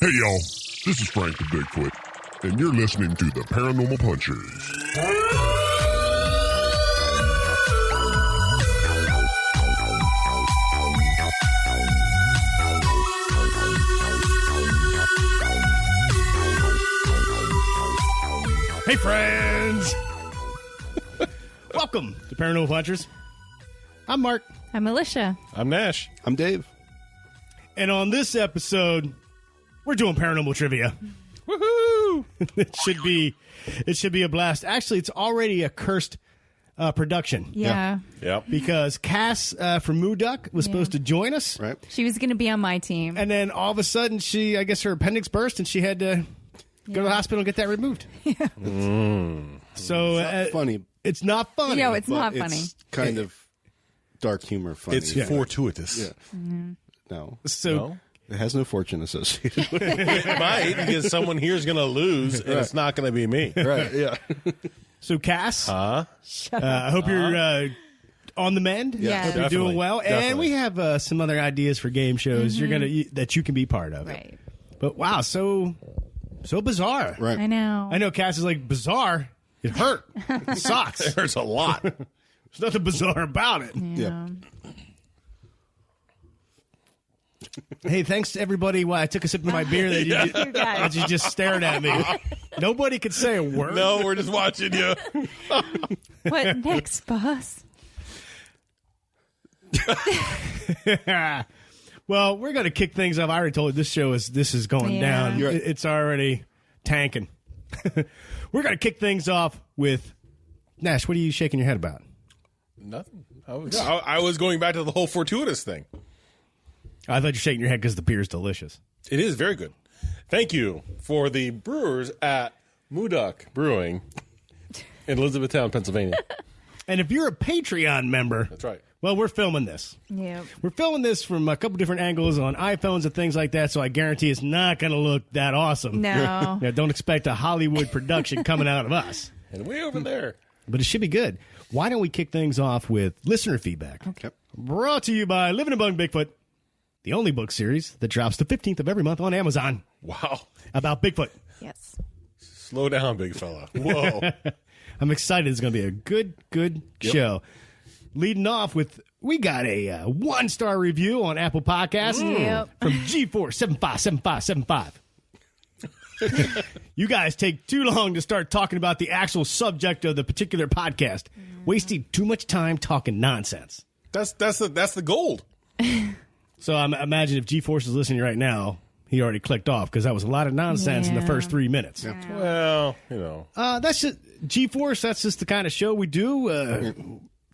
Hey, y'all. This is Frank the Bigfoot, and you're listening to the Paranormal Punchers. Hey, friends. Welcome to Paranormal Punchers. I'm Mark. I'm Alicia. I'm Nash. I'm Dave. And on this episode, we're doing paranormal trivia. Woohoo! It should be a blast. Actually, it's already a cursed production. Yeah. Yep. Because Cass from Moo Duck was supposed to join us. Right. She was going to be on my team. And then all of a sudden, I guess her appendix burst and she had to go to the hospital and get that removed. So It's not funny. It's not funny. No, it's not but funny. It's kind of dark humor funny. It's fortuitous. Yeah. No. So No? It has no fortune associated with it. It might, because someone here's going to lose, and it's not going to be me. Right, yeah. So Cass, Huh? I hope you're on the mend. Yeah. Hope you're doing Definitely. well. And Definitely. we have some other ideas for game shows that you can be part of. Right. But wow, so bizarre. Right. I know. I know Cass is like, bizarre? It hurt. It sucks. It hurts a lot. There's nothing bizarre about it. Yeah. Hey, thanks to everybody while I took a sip of my beer that you just stared at me. Nobody could say a word. No, we're just watching you. What next, boss? Well, we're going to kick things off. I already told you this is going Yeah. down. You're right. It's already tanking. We're going to kick things off with Nash. What are you shaking your head about? Nothing. I was going back to the whole fortuitous thing. I thought you're shaking your head because the beer is delicious. It is very good. Thank you for the brewers at Moo Duck Brewing in Elizabethtown, Pennsylvania. And if you're a Patreon member, That's right. well, we're filming this. Yep. We're filming this from a couple different angles on iPhones and things like that, so I guarantee it's not going to look that awesome. No. Yeah, don't expect a Hollywood production coming out of us. And way over there. But it should be good. Why don't we kick things off with listener feedback? Okay. Brought to you by Living Among Bigfoot, the only book series that drops the 15th of every month on Amazon Wow. about Bigfoot. Yes. Slow down, big fella. Whoa. I'm excited. It's going to be a good show. Leading off with, we got a 1-star review on Apple Podcasts Yep. from G4757575. You guys take too long to start talking about the actual subject of the particular podcast, wasting too much time talking nonsense. That's the gold. So I imagine if G-Force is listening right now, he already clicked off because that was a lot of nonsense in the Yeah. first 3 minutes. Well, you know. That's just G-Force. That's just the kind of show we do.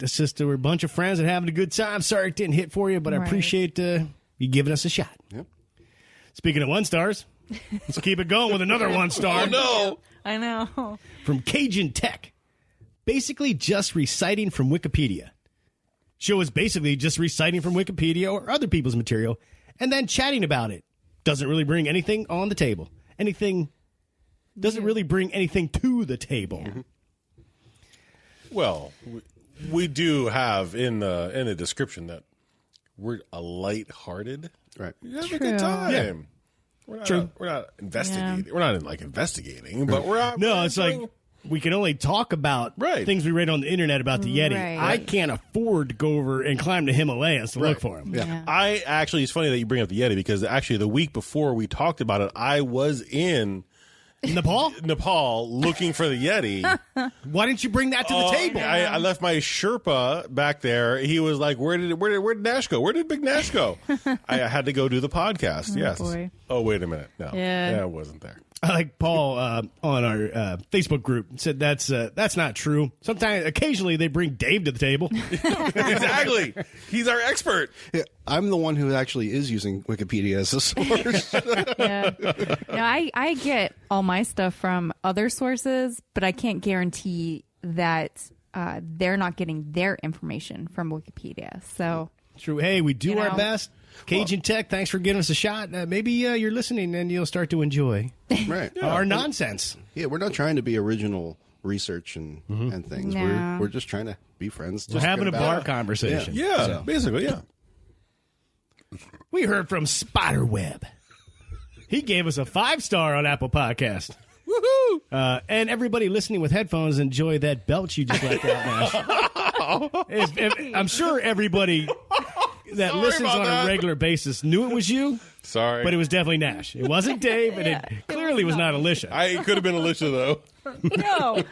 It's just we're a bunch of friends and having a good time. Sorry it didn't hit for you, but I Right. appreciate you giving us a shot. Yep. Speaking of 1-stars, let's keep it going with another 1-star. Oh, no. I know. From Cajun Tech. Basically just reciting from Wikipedia. Show is basically just reciting from Wikipedia or other people's material and then chatting about it. Doesn't really bring anything on the table. Doesn't really bring anything to the table. Yeah. Well, we do have in the description that we're a lighthearted. Right. You have a True. good time. Yeah. We're not investigating. Yeah. We're not investigating, but we're out. No, it's like we can only talk about Right. things we read on the internet about the Yeti. Right. I can't afford to go over and climb the Himalayas to look for him. Yeah. I actually, it's funny that you bring up the Yeti because actually the week before we talked about it, I was in Nepal? Nepal looking for the Yeti. Why didn't you bring that to the table? I left my Sherpa back there. He was like, "Where did Nash go? Where did Big Nash go?" I had to go do the podcast. Yes. boy. Oh, wait a minute. No. Yeah. it wasn't there. Like Paul on our Facebook group said that's not true. Occasionally they bring Dave to the table. Exactly. He's our expert. Yeah, I'm the one who actually is using Wikipedia as a source. Yeah. No, I get all my stuff from other sources, but I can't guarantee that they're not getting their information from Wikipedia. So True. Hey, we do You our know. best. Cajun Tech, thanks for giving us a shot. Maybe you're listening and you'll start to enjoy Right. our nonsense. Yeah, we're not trying to be original research and things. No. We're just trying to be friends. We're Just having a get bar about- conversation. Yeah, So- basically, yeah. We heard from Spiderweb. He gave us a 5-star on Apple Podcast. Woohoo! And everybody listening with headphones, enjoy that belch you just let out, Nash. I'm sure everybody that listens on a regular basis knew it was you. Sorry. But it was definitely Nash. It wasn't Dave, and it clearly was not Alicia. It could have been Alicia, though. No.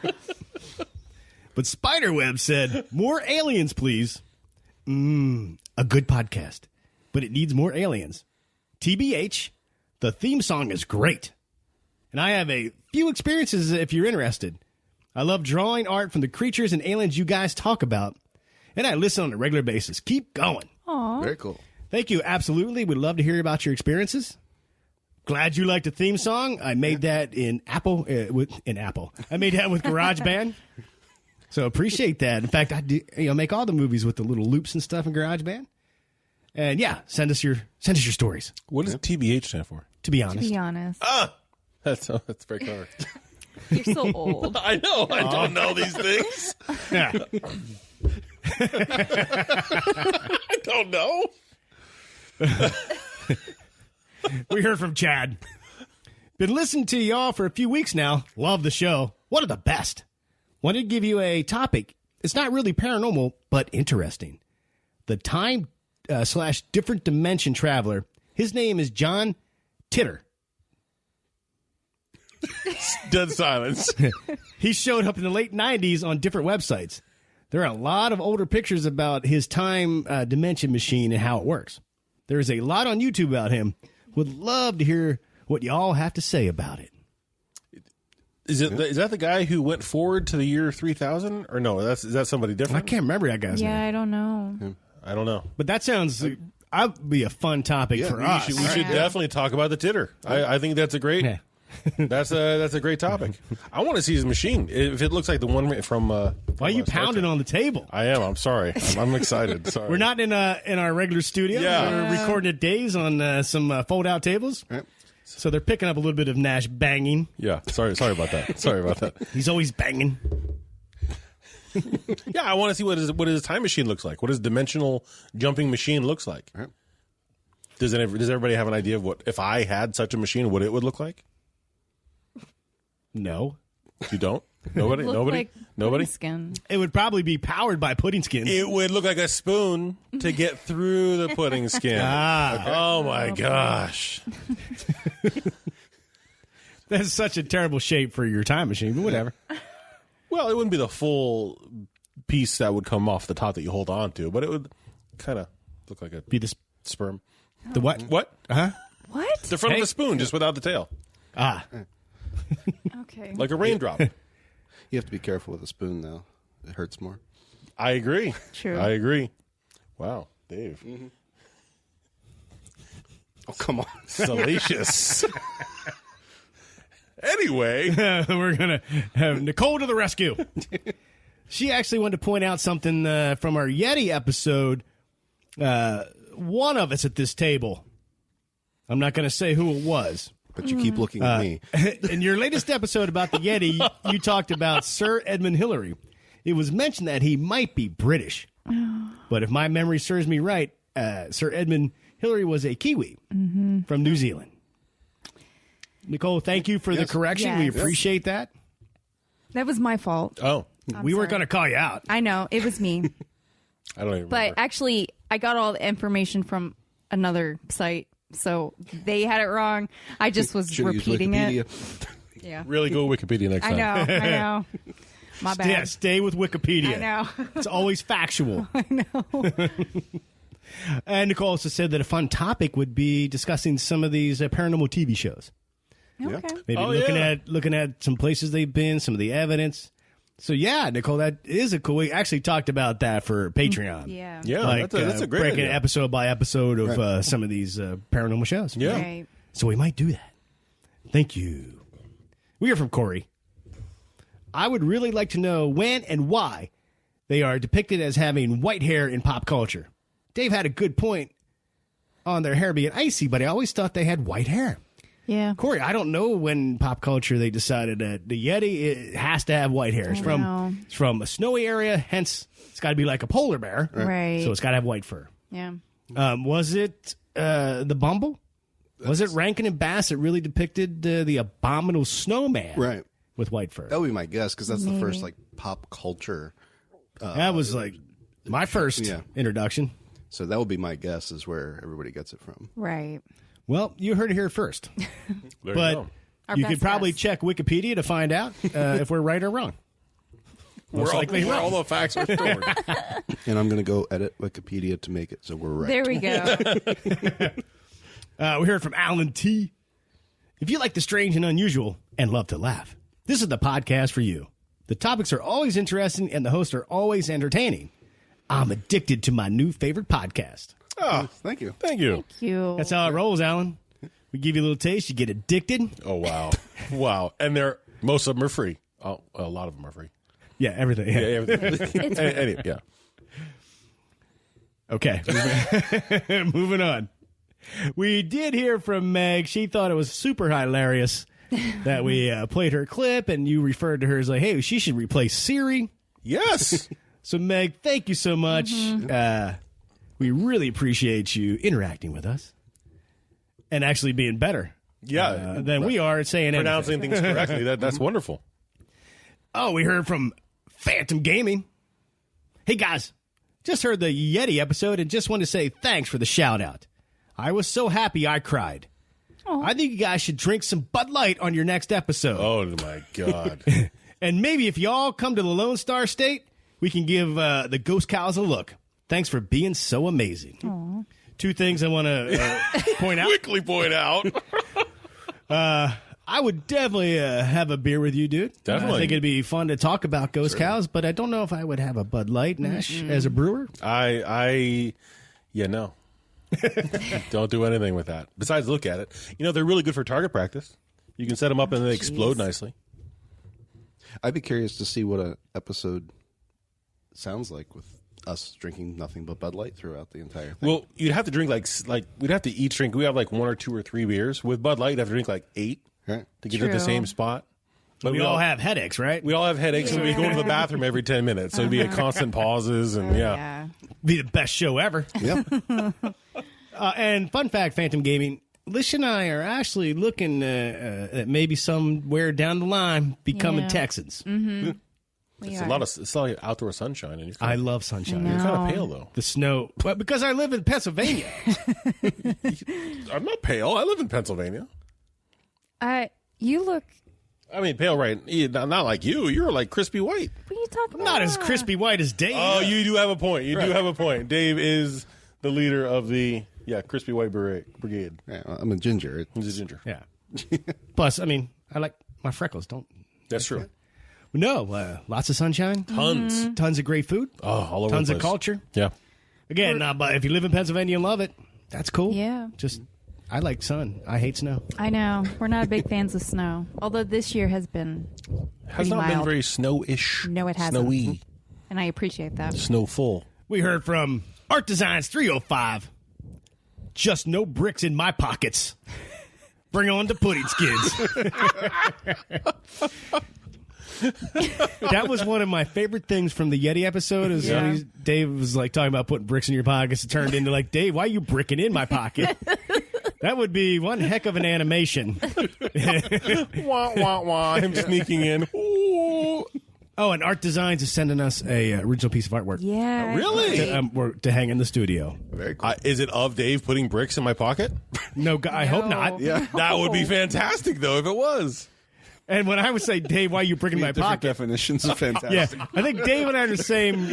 But Spiderweb said, more aliens, please. A good podcast, but it needs more aliens. TBH, the theme song is great. And I have a few experiences if you're interested. I love drawing art from the creatures and aliens you guys talk about, and I listen on a regular basis. Keep going. Aw. Very cool. Thank you. Absolutely. We'd love to hear about your experiences. Glad you liked the theme song. I made that in Apple. I made that with GarageBand. So appreciate that. In fact, I do, make all the movies with the little loops and stuff in GarageBand. And yeah, send us your stories. What does TBH stand for? To be honest. To be honest. That's very clever. You're so old. I know. I don't know these things. Yeah. I don't know. We heard from Chad. Been listening to y'all for a few weeks now. Love the show. One of the best. Wanted to give you a topic. It's not really paranormal, but interesting. The time / different dimension traveler. His name is John Titter. Dead silence. He showed up in the late 90s on different websites. There are a lot of older pictures about his time dimension machine and how it works. There's a lot on YouTube about him. Would love to hear what y'all have to say about it. Is that the guy who went forward to the year 3000? Or no, is that somebody different? I can't remember that guy's name. I don't know. I don't know. But that sounds... I'd be a fun topic for us. We should definitely talk about the Titter. I think that's a great... Yeah. That's a great topic. I want to see his machine. If it looks like the one from... Why are you pounding on the table? I am. I'm sorry. I'm excited. Sorry. We're not in our regular studio. Yeah. We're recording at Days on some fold-out tables. Yep. So they're picking up a little bit of Nash banging. Yeah. Sorry about that. Sorry about that. He's always banging. Yeah, I want to see what his time machine looks like. What his dimensional jumping machine looks like. Yep. Does everybody have an idea of what, if I had such a machine, what it would look like? No. You don't? Nobody? Look Nobody? like Nobody? Skin. It would probably be powered by pudding skins. It would look like a spoon to get through the pudding skin. Oh my gosh. That's such a terrible shape for your time machine, but whatever. Well, it wouldn't be the full piece that would come off the top that you hold on to, but it would kind of look like a Be the sperm. the what? What? Uh-huh. What? The front of a spoon, just without the tail. Ah. Okay. Like a raindrop. You have to be careful with a spoon, though. It hurts more. I agree. True. I agree. Wow, Dave. Oh, come on. Salacious. Anyway. We're going to have Nicole to the rescue. She actually wanted to point out something from our Yeti episode. One of us at this table. I'm not going to say who it was. But you keep looking at me. In your latest episode about the Yeti, you talked about Sir Edmund Hillary. It was mentioned that he might be British. But if my memory serves me right, Sir Edmund Hillary was a Kiwi from New Zealand. Nicole, thank you for the correction. Yes. We appreciate that. That was my fault. Oh, We weren't sorry. going to call you out. I know. It was me. I don't even But remember. actually, I got all the information from another site. So they had it wrong. I just was Should've used repeating it. Wikipedia. Yeah. Really go Wikipedia next I time. know. I know. My bad. Yeah, stay with Wikipedia. I know. It's always factual. I know. And Nicole also said that a fun topic would be discussing some of these paranormal TV shows. Okay. Maybe Oh, looking at some places they've been, some of the evidence. So yeah, Nicole, that is a cool. We actually talked about that for Patreon. Yeah. Yeah, Like that's a great breaking idea. episode by episode of some of these paranormal shows. Yeah. Right. So we might do that. Thank you. We are from Corey. I would really like to know when and why they are depicted as having white hair in pop culture. Dave had a good point on their hair being icy, but I always thought they had white hair. Yeah. Corey, I don't know when pop culture they decided that the Yeti it has to have white hair. It's know. from a snowy area, hence it's got to be like a polar bear. Right. So it's got to have white fur. Yeah. Was it the Bumble? Was it Rankin and Bass that really depicted the abominable snowman? Right. With white fur. That would be my guess, because that's the first like pop culture. That was like my first introduction. So that would be my guess, is where everybody gets it from. Right. Well, you heard it here first. There But you go. Our you best could probably guess. check Wikipedia to find out if we're right or wrong. Most likely where wrong. all the facts are stored. And I'm going to go edit Wikipedia to make it so we're right. There we go. We heard from Alan T. If you like the strange and unusual and love to laugh, this is the podcast for you. The topics are always interesting and the hosts are always entertaining. I'm addicted to my new favorite podcast. Oh, Thank you. thank you. Cute. That's how it rolls, Alan. We give you a little taste, you get addicted. Oh, wow. Wow. And most of them are free. Oh, a lot of them are free. Yeah, everything. Yeah, everything. Anyway, yeah. Okay. Moving on. We did hear from Meg. She thought it was super hilarious that we played her clip and you referred to her as like, hey, she should replace Siri. Yes. So, Meg, thank you so much. We really appreciate you interacting with us and actually being better Yeah. than we are at saying Pronouncing anything. things correctly. That's wonderful. Oh, we heard from Phantom Gaming. Hey, guys, just heard the Yeti episode and just wanted to say thanks for the shout-out. I was so happy I cried. I think you guys should drink some Bud Light on your next episode. Oh, my God. And maybe if y'all come to the Lone Star State, we can give the Ghost Cows a look. Thanks for being so amazing. Two things I want to point out. Quickly point out. I would definitely have a beer with you, dude. Definitely. I think it'd be fun to talk about Ghost Cows, but I don't know if I would have a Bud Light, Nash, as a brewer. No. Don't do anything with that. Besides, look at it. You know, they're really good for target practice. You can set them up and they explode nicely. I'd be curious to see what an episode sounds like with us drinking nothing but Bud Light throughout the entire thing. Well, you'd have to drink like we'd have to each drink. We have like 1 or 2 or 3 beers. With Bud Light, you'd have to drink like 8 Right. to get to the True. same spot. But We all have headaches, right? we all have headaches, and we go to the bathroom every 10 minutes. So it'd be a constant pauses, and Yeah. Be the best show ever. Yep. And fun fact, Phantom Gaming, Alicia and I are actually looking at maybe somewhere down the line becoming Yeah. Texans. it's a lot of outdoor sunshine, and you're I kind love sunshine. I know. of pale though. The snow. Well, because I live in Pennsylvania. I'm not pale. I live in Pennsylvania. You look. I mean, pale, right? Not like you. You're like crispy white. What are you talking about? Not as crispy white as Dave. Oh, you do have a point. You do have a point. Dave is the leader of the crispy white brigade. Yeah, I'm a ginger. He's a ginger. Yeah. Plus, I mean, I like my freckles. Don't. That's true. No, lots of sunshine. Tons. Tons of great food. Oh, all over Tons the of place. culture. Yeah. Again, but if you live in Pennsylvania and love it, that's cool. Yeah. Just, I like sun. I hate snow. I know. We're not big fans of snow. Although this year has been Has pretty not been mild. very snowish. No, it hasn't. Snowy. And I appreciate that. Snowful. We heard from Art Designs 305. Just no bricks in my pockets. Bring on the pudding skids. That was one of my favorite things from the Yeti episode. Is when Dave was like talking about putting bricks in your pockets. It turned into like, Dave, why are you bricking in my pocket? That would be one heck of an animation. Wah, wah, wah. Him sneaking in. Ooh. Oh, and Art Designs is sending us a original piece of artwork. Yeah. Really? To hang in the studio. Very cool. Is it of Dave putting bricks in my pocket? No, I hope not. Yeah. That would be fantastic, though, if it was. And when I would say, Dave, why are you bricking my Different pocket? definitions of fantastic. Yeah, I think Dave and I are the same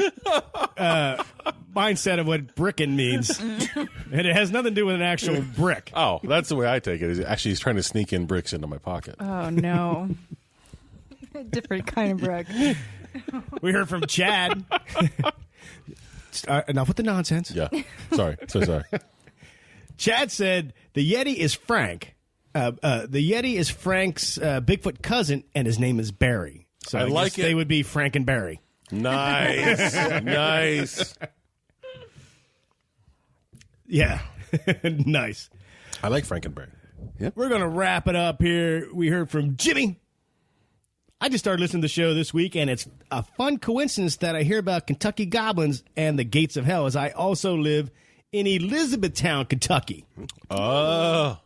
mindset of what bricking means. And it has nothing to do with an actual brick. Oh, that's the way I take it. Actually, he's trying to sneak in bricks into my pocket. Oh, no. Different kind of brick. We heard from Chad. Enough with the nonsense. Yeah. Sorry. So sorry. Chad said, the Yeti is Frank. The Yeti is Frank's Bigfoot cousin, and his name is Barry. So I like guess it. They would be Frank and Barry. Nice. Nice. Yeah. Nice. I like Frankenberry. We're going to wrap it up here. We heard from Jimmy. I just started listening to the show this week, and it's a fun coincidence that I hear about Kentucky goblins and the gates of hell, as I also live in Elizabethtown, Kentucky. Oh.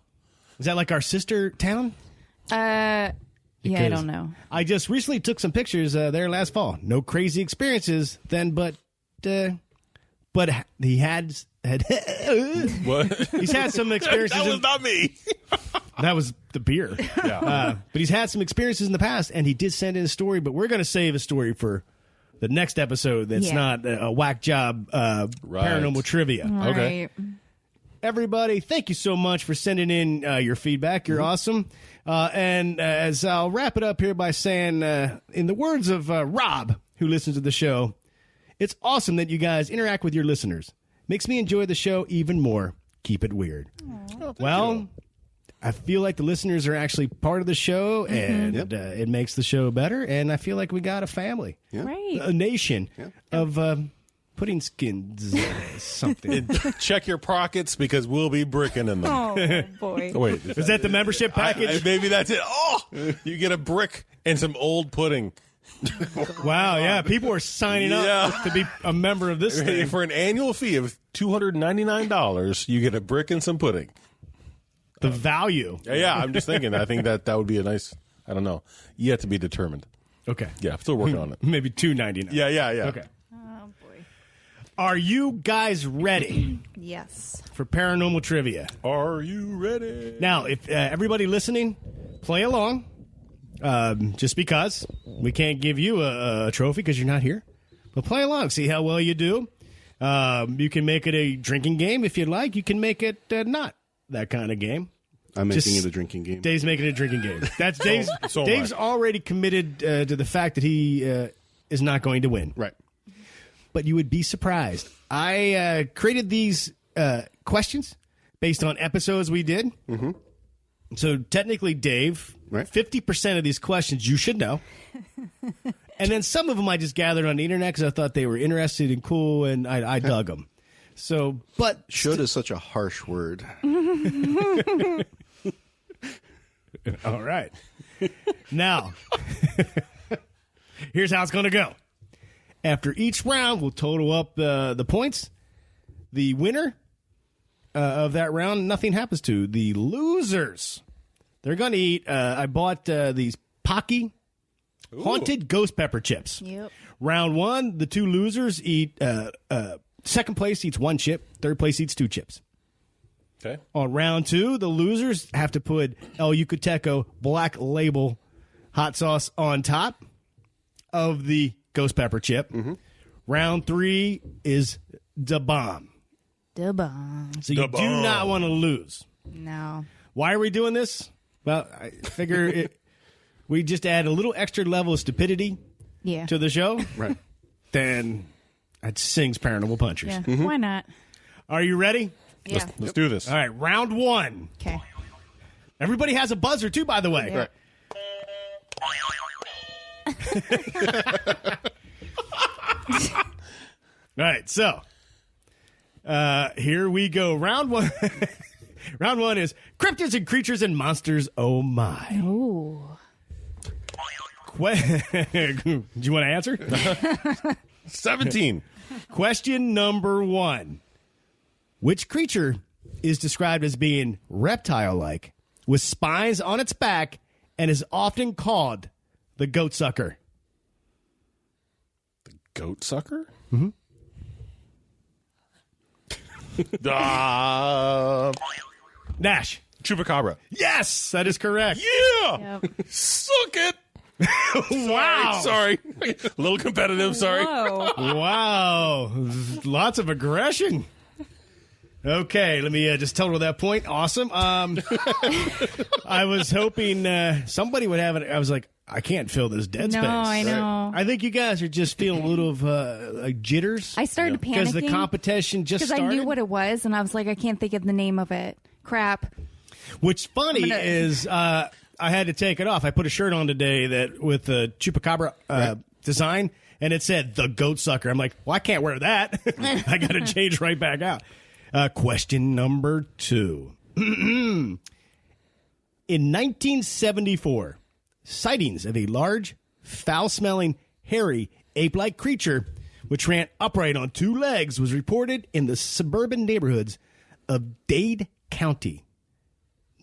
Is that like our sister town? Yeah, I Because don't know. I just recently took some pictures there last fall. No crazy experiences then, but he had What? he's had some experiences. That was not me. That was the beer. Yeah. But he's had some experiences in the past, and he did send in a story, but we're going to save a story for the next episode that's not a whack job paranormal trivia. Okay. Right. Everybody, thank you so much for sending in your feedback. You're awesome. And as I'll wrap it up here by saying, in the words of Rob, who listens to the show, it's awesome that you guys interact with your listeners. Makes me enjoy the show even more. Keep it weird. Well, I feel like the listeners are actually part of the show, and it makes the show better. And I feel like we got a family, Right. a nation of pudding skins, something. Check your pockets because we'll be bricking in them. Oh, boy. Oh, wait. Is that the membership package? Maybe that's it. Oh, you get a brick and some old pudding. Wow, yeah. People are signing up to be a member of this thing. For an annual fee of $299, you get a brick and some pudding. The value. Yeah, I'm just thinking. I think that would be a nice, I don't know, yet to be determined. Okay. Yeah, still working on it. Maybe $2.99. Yeah. Okay. Oh, boy. Are you guys ready Yes. for paranormal trivia? Are you ready? Now, if everybody listening, play along. Just because we can't give you a trophy because you're not here, but play along, see how well you do. You can make it a drinking game if you'd like. You can make it not that kind of game. I'm making Just- it a drinking game. Dave's making it a drinking game. That's Dave's. so am Dave's I. already committed to the fact that he is not going to win. Right. But you would be surprised. I created these questions based on episodes we did. Mm-hmm. So technically, Dave, Right. 50% of these questions you should know. And then some of them I just gathered on the internet because I thought they were interesting and cool, and I dug them. So, but Should is such a harsh word. all right. Now, here's how it's going to go. After each round, we'll total up the points. The winner of that round, nothing happens to. The losers, they're going to eat. I bought these Pocky haunted ghost pepper chips. Yep. Round one, the two losers eat. Second place eats one chip. Third place eats two chips. Okay. On round two, the losers have to put El Yucateco Black Label hot sauce on top of the ghost pepper chip. Mm-hmm. Round three is the bomb. The bomb. So you do not want to lose. No. Why are we doing this? Well, I figure we just add a little extra level of stupidity Yeah. to the show. Right. Then it sings Paranormal Punchers. Yeah. Why not? Are you ready? Yeah. Let's do this. All right, round one. Okay. Everybody has a buzzer, too, by the way. Yeah. All right, so here we go. Round one. Round one is cryptids and creatures and monsters. Oh, my. Ooh. Do you want to answer? 17. Question number one. Which creature is described as being reptile-like with spines on its back and is often called the goat sucker? Goat sucker? Mm-hmm. Nash. Chupacabra. Yes, that is correct. Yeah! Yep. Suck it! Wow. Sorry. A little competitive, sorry. Whoa. Wow. Lots of aggression. Okay, let me just total that point. Awesome. I was hoping somebody would have it. I was like, I can't fill this dead No, space. I know. I think you guys are just feeling a little of like jitters. I started because the panicking competition just because I started. knew what it was, and I was like, I can't think of the name of it. Crap. What's funny I'm gonna- is I had to take it off. I put a shirt on today that with the chupacabra design, and it said the goat sucker. I'm like, well, I can't wear that. I got to change right back out. Question number two. In 1974, sightings of a large, foul-smelling, hairy, ape-like creature which ran upright on two legs was reported in the suburban neighborhoods of Dade County.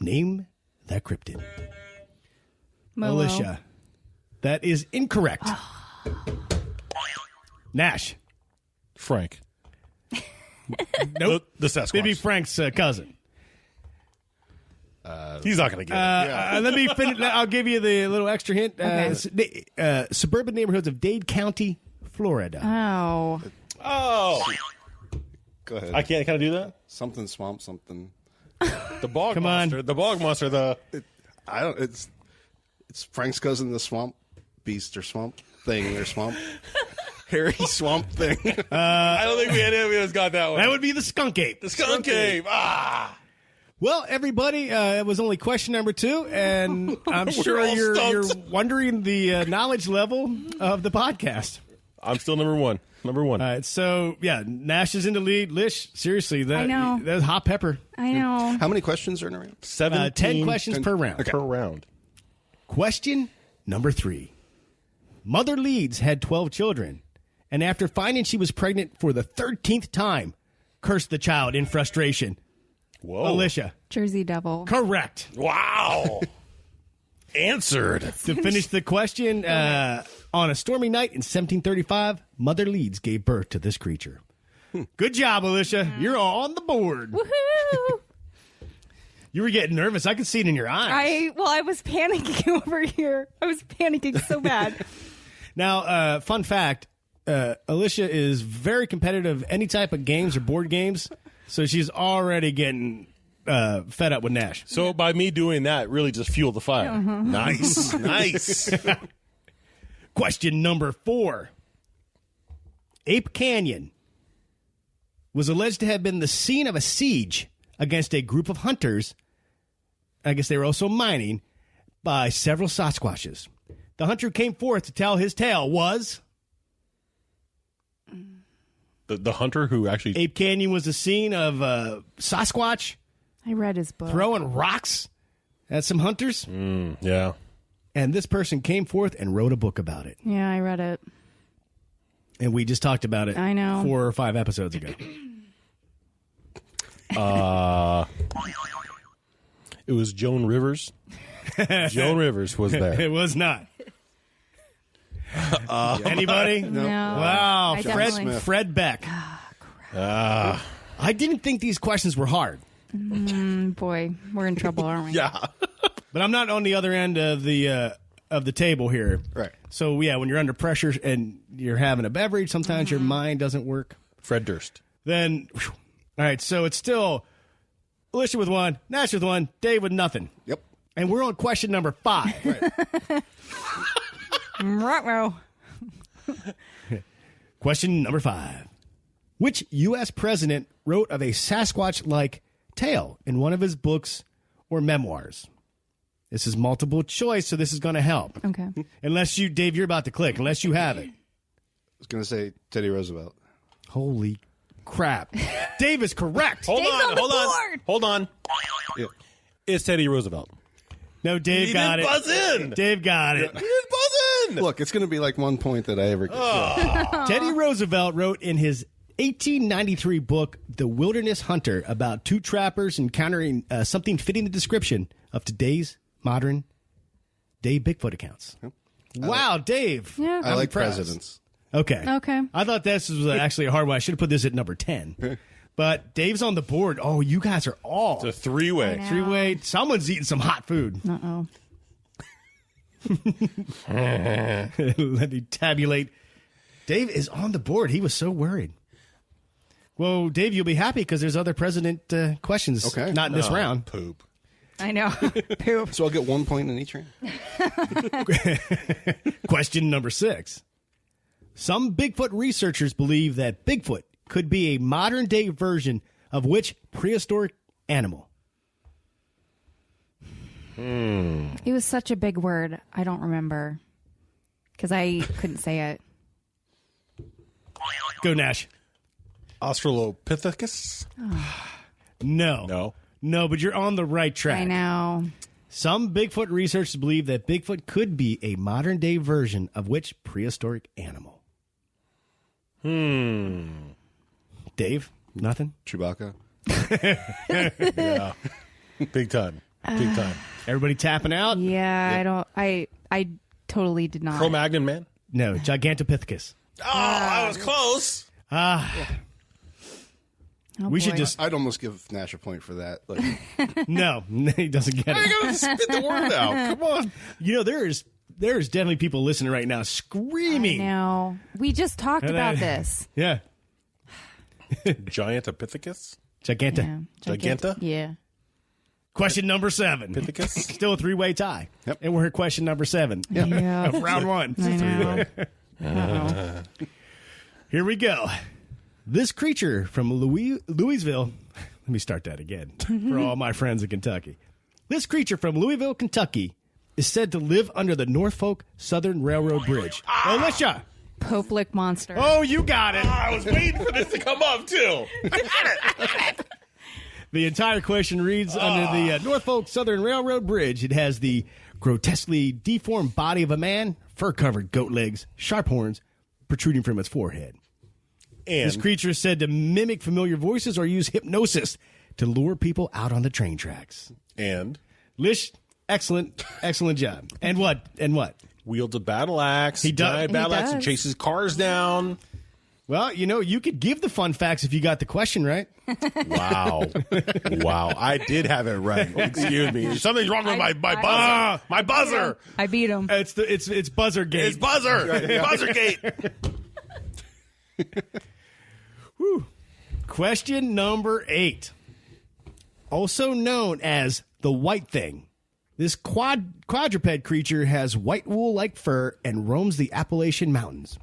Name that cryptid. Momo. Alicia. That is incorrect. Nash. Frank. Nope. The Sasquatch. Maybe Frank's cousin. He's not going to get it. Let me finish. I'll give you the little extra hint. Okay. Suburban neighborhoods of Dade County, Florida. Oh. Oh. Go ahead. Can I do that? Something swamp, something. The bog Come on. monster. The bog monster. I don't. It's Frank's cousin, the swamp beast or swamp thing or swamp hairy swamp thing. I don't think we had any of us got that one. That would be the skunk ape. the skunk ape. Ah. Well, everybody, it was only question number 2, and I'm sure all you're stumped. wondering the knowledge level of the podcast. I'm still number one. Number one. All right, so yeah, Nash is in the lead. Lish, seriously, I know. that's hot pepper. I know. How many questions are in a round? 17 10 questions per round. per round. Question number 3. Mother Leeds had 12 children, and after finding she was pregnant for the 13th time, cursed the child in frustration. Whoa. Alicia. Jersey Devil. Correct. Wow. Answered. To finish the question, on a stormy night in 1735, Mother Leeds gave birth to this creature. Good job, Alicia. You're on the board. Woohoo! You were getting nervous. I could see it in your eyes. I was panicking over here. I was panicking so bad. Now, fun fact, Alicia is very competitive any type of games or board games, so she's already getting fed up with Nash. So by me doing that, really just fueled the fire. Nice. Nice. Question number 4. Ape Canyon was alleged to have been the scene of a siege against a group of hunters. I guess they were also mining by several Sasquatches. The hunter who came forth to tell his tale was... The hunter who actually... Ape Canyon was the scene of Sasquatch I read his book. throwing rocks at some hunters. Yeah. And this person came forth and wrote a book about it. Yeah, I read it. And we just talked about it I know. 4 or 5 episodes ago. It was Joan Rivers. Joan Rivers was there. It was not. Anybody? No. Wow. I definitely- Fred Beck. I didn't think these questions were hard. Boy, we're in trouble, aren't we? Yeah. But I'm not on the other end of the table here. Right. So, yeah, when you're under pressure and you're having a beverage, sometimes your mind doesn't work. Fred Durst. Then, whew. All right, so it's still Alicia with 1, Nash with 1, Dave with nothing. Yep. And we're on question number 5. Ruh-roh. Question number 5. Which U.S. president wrote of a Sasquatch-like tale in one of his books or memoirs? This is multiple choice, so this is going to help. Okay. Unless you, Dave, you're about to click. Unless you have it. I was going to say Teddy Roosevelt. Holy crap. Dave is correct. Hold Dave's on. on the Hold on. board. Hold on. Yeah. It's Teddy Roosevelt. No, Dave He got didn't it. buzz in. Dave got it. He didn't buzz in. Look, it's going to be like 1 point that I ever get. Teddy Roosevelt wrote in his 1893 book, The Wilderness Hunter, about 2 trappers encountering something fitting the description of today's modern day Bigfoot accounts. Wow, Dave. Yeah. I like impressed. presidents. Okay. Okay. I thought this was actually a hard one. I should have put this at number 10. But Dave's on the board. Oh, you guys are all It's a three-way. I know. 3-way. Someone's eating some hot food. Uh-oh. Let me tabulate. Dave is on the board. He was so worried. Well, Dave, you'll be happy because there's other president questions. Okay. Not in this round. Poop. I know. Poop. So I'll get 1 point in each round. Question number 6. Some Bigfoot researchers believe that Bigfoot could be a modern day version of which prehistoric animal? It was such a big word. I don't remember. Because I couldn't say it. Go, Nash. Australopithecus? No. No, but you're on the right track. I know. Some Bigfoot researchers believe that Bigfoot could be a modern day version of which prehistoric animal? Dave, nothing? Chewbacca. Yeah. Big time. Big time. Everybody tapping out? Yeah, I totally did not. Cro-Magnon man? No, Gigantopithecus. Oh, I was close. Oh, We should boy. just... I'd almost give Nash a point for that. Like, No, he doesn't get I it. gotta spit the word out. Come on. You know, there's definitely people listening right now screaming. No, we just talked about this. Yeah. Gigantopithecus? Giganta. Giganta? Yeah. Question number 7. Pithecus? Still a 3-way tie. Yep. And we're at question number 7 Yeah. of round 1. I know. Uh-oh. Here we go. This creature from Louisville. Let me start that again for all my friends in Kentucky. This creature from Louisville, Kentucky is said to live under the Norfolk Southern Railroad Bridge. Alicia. Pope Lick monster. Oh, you got it. I was waiting for this to come up, too. The entire question reads, under the Norfolk Southern Railroad Bridge, it has the grotesquely deformed body of a man, fur-covered goat legs, sharp horns protruding from its forehead. And This creature is said to mimic familiar voices or use hypnosis to lure people out on the train tracks. Lish, excellent job. And what? wields a battle axe. He does. Giant He battle axe and does. chases cars down. Well, you know, you could give the fun facts if you got the question right. Wow. Wow. I did have it right. Excuse me. Something's wrong with my buzzer. My buzzer. I beat him. It's buzzer gate. It's buzzer. Buzzer gate. Question number 8. Also known as the white thing. This quadruped creature has white wool-like fur and roams the Appalachian Mountains.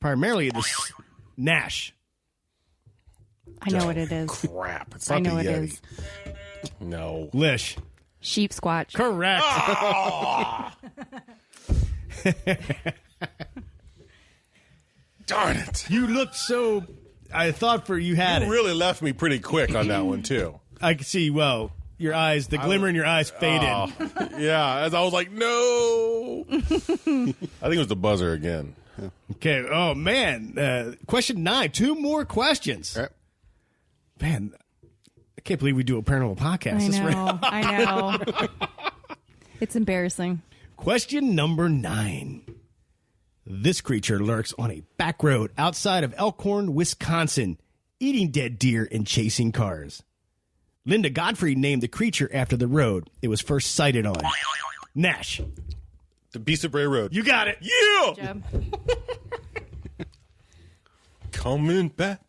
Primarily the Nash. I know what it is. Crap. It's I not know the it Yeti. is. No. Lish. Sheep squatch. Correct. Darn it. You looked so... I thought you had You it. really left me pretty quick on that one, too. I could see, well, your eyes, the glimmer in your eyes faded. Oh, yeah, as I was like, no. I think it was the buzzer again. Okay. Oh, man. Question 9. 2 more questions. All right. Man, I can't believe we do a paranormal podcast. I This right- know. I know. It's embarrassing. Question number 9. This creature lurks on a back road outside of Elkhorn, Wisconsin, eating dead deer and chasing cars. Linda Godfrey named the creature after the road it was first sighted on. Nash. The Beast of Bray Road. You got it. Yeah. Jeb. Coming back.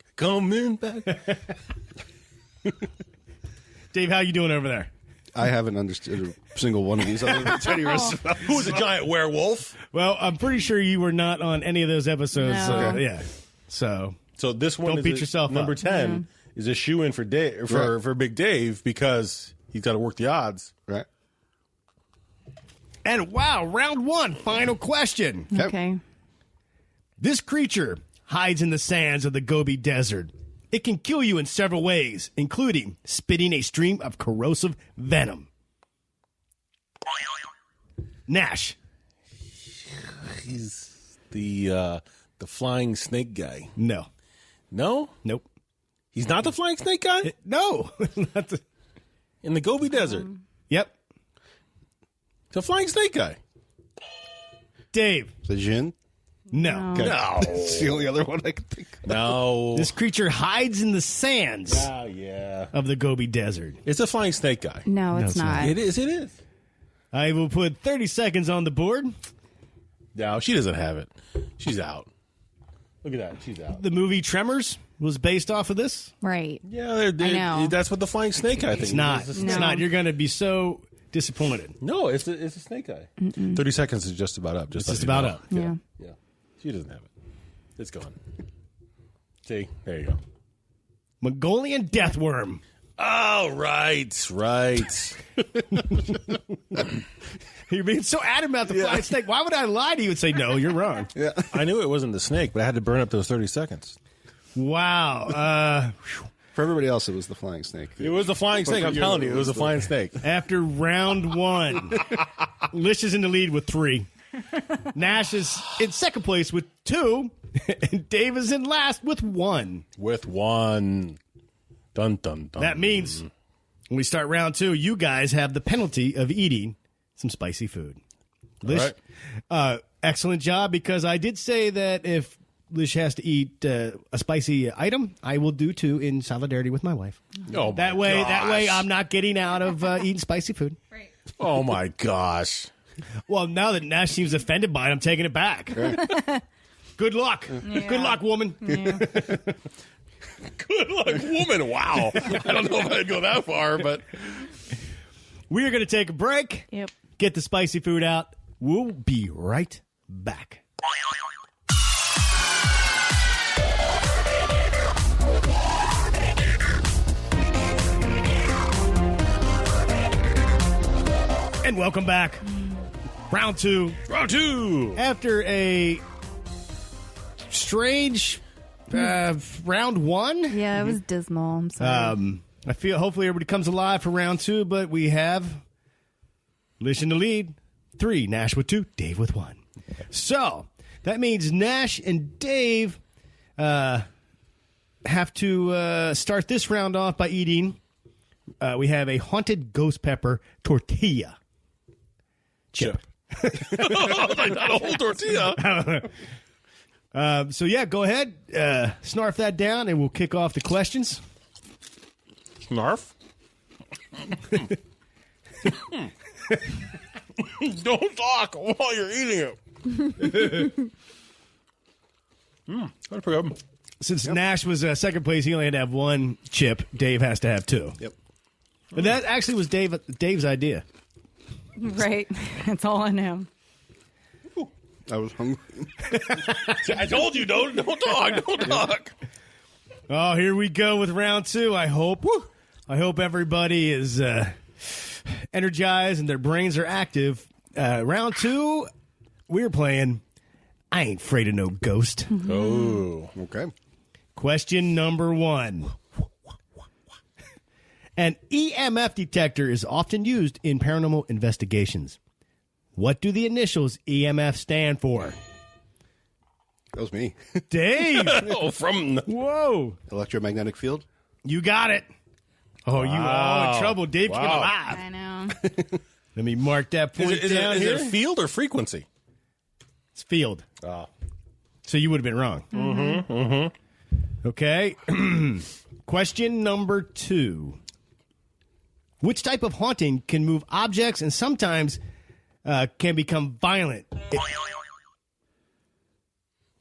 Dave, how you doing over there? I haven't understood a single one of these other than Teddy Roosevelt. Who was a giant werewolf? Well, I'm pretty sure you were not on any of those episodes. No. Yeah. So, So this one Don't is beat yourself number up. 10 is a shoe-in for Dave, for Big Dave because he's got to work the odds. Right? and wow, round 1, final question. Okay. This creature hides in the sands of the Gobi Desert. It can kill you in several ways, including spitting a stream of corrosive venom. Nash. He's the flying snake guy. No. No? Nope. He's not the flying snake guy? No. Not the- In the Gobi Desert. Yep. He's a flying snake guy. Dave. The Jinn? No. No. It's the only other one I could think of. No. This creature hides in the sands Oh, yeah. of the Gobi Desert. It's a flying snake guy. No, it's it's not. not. It is. I will put 30 seconds on the board. No, she doesn't have it. She's out. Look at that. She's out. The movie Tremors was based off of this. Right. Yeah, I know. that's what the flying snake guy thinks. It's not. It's It's a- No. not. You're going to be so disappointed. No, it's a snake guy. 30 seconds is just about up. It's let just you about know. up. Yeah. Yeah. She doesn't have it. It's gone. See? There you go. Mongolian deathworm. Oh, right. You're being so adamant about the flying snake. Why would I lie to you and say, no, you're wrong? Yeah. I knew it wasn't the snake, but I had to burn up those 30 seconds. Wow. For everybody else, it was the flying snake. It was the flying snake. I'm telling you, it was a flying snake. After round 1, Lish is in the lead with 3. Nash is in second place with 2. And Dave is in last with 1. With one. Dun, dun, dun. That means When we start round 2, you guys have the penalty of eating some spicy food. Lish, excellent job, because I did say that if Lish has to eat a spicy item, I will do too, in solidarity with my wife. Oh, that way I'm not getting out of eating spicy food. Right. Oh my gosh. Well, now that Nash seems offended by it, I'm taking it back. Good luck. Yeah. Good luck, woman. Yeah. Good luck, woman. Wow. I don't know if I'd go that far, but We are going to take a break. Yep. Get the spicy food out. We'll be right back. And welcome back. Round 2. round 2. After a strange round 1. Yeah, it was dismal. I'm sorry. I feel hopefully everybody comes alive for round 2, but we have Lish in the lead. 3, Nash with 2, Dave with 1. So that means Nash and Dave have to start this round off by eating. We have a haunted ghost pepper tortilla chip. Like not a whole tortilla. So yeah, go ahead, snarf that down, and we'll kick off the questions. Snarf. Don't talk while you're eating it. That's pretty good. Since Nash was second place, he only had to have 1 chip. Dave has to have 2. Yep. But that actually was Dave's idea. Right. It's all on him. I was hungry. I told you, don't talk. Don't talk. Oh, here we go with round 2. I hope everybody is energized and their brains are active. Round 2, we're playing I Ain't Afraid of No Ghost. Oh. Okay. Question number 1. An EMF detector is often used in paranormal investigations. What do the initials EMF stand for? That was me. Dave! Oh, from Whoa! Electromagnetic field? You got it. Oh, you all in trouble. Dave came Wow. alive. I know. Let me mark that point is down here. it field or frequency? It's field. Oh. So you would have been wrong. Okay. Question number 2. Which type of haunting can move objects and sometimes can become violent?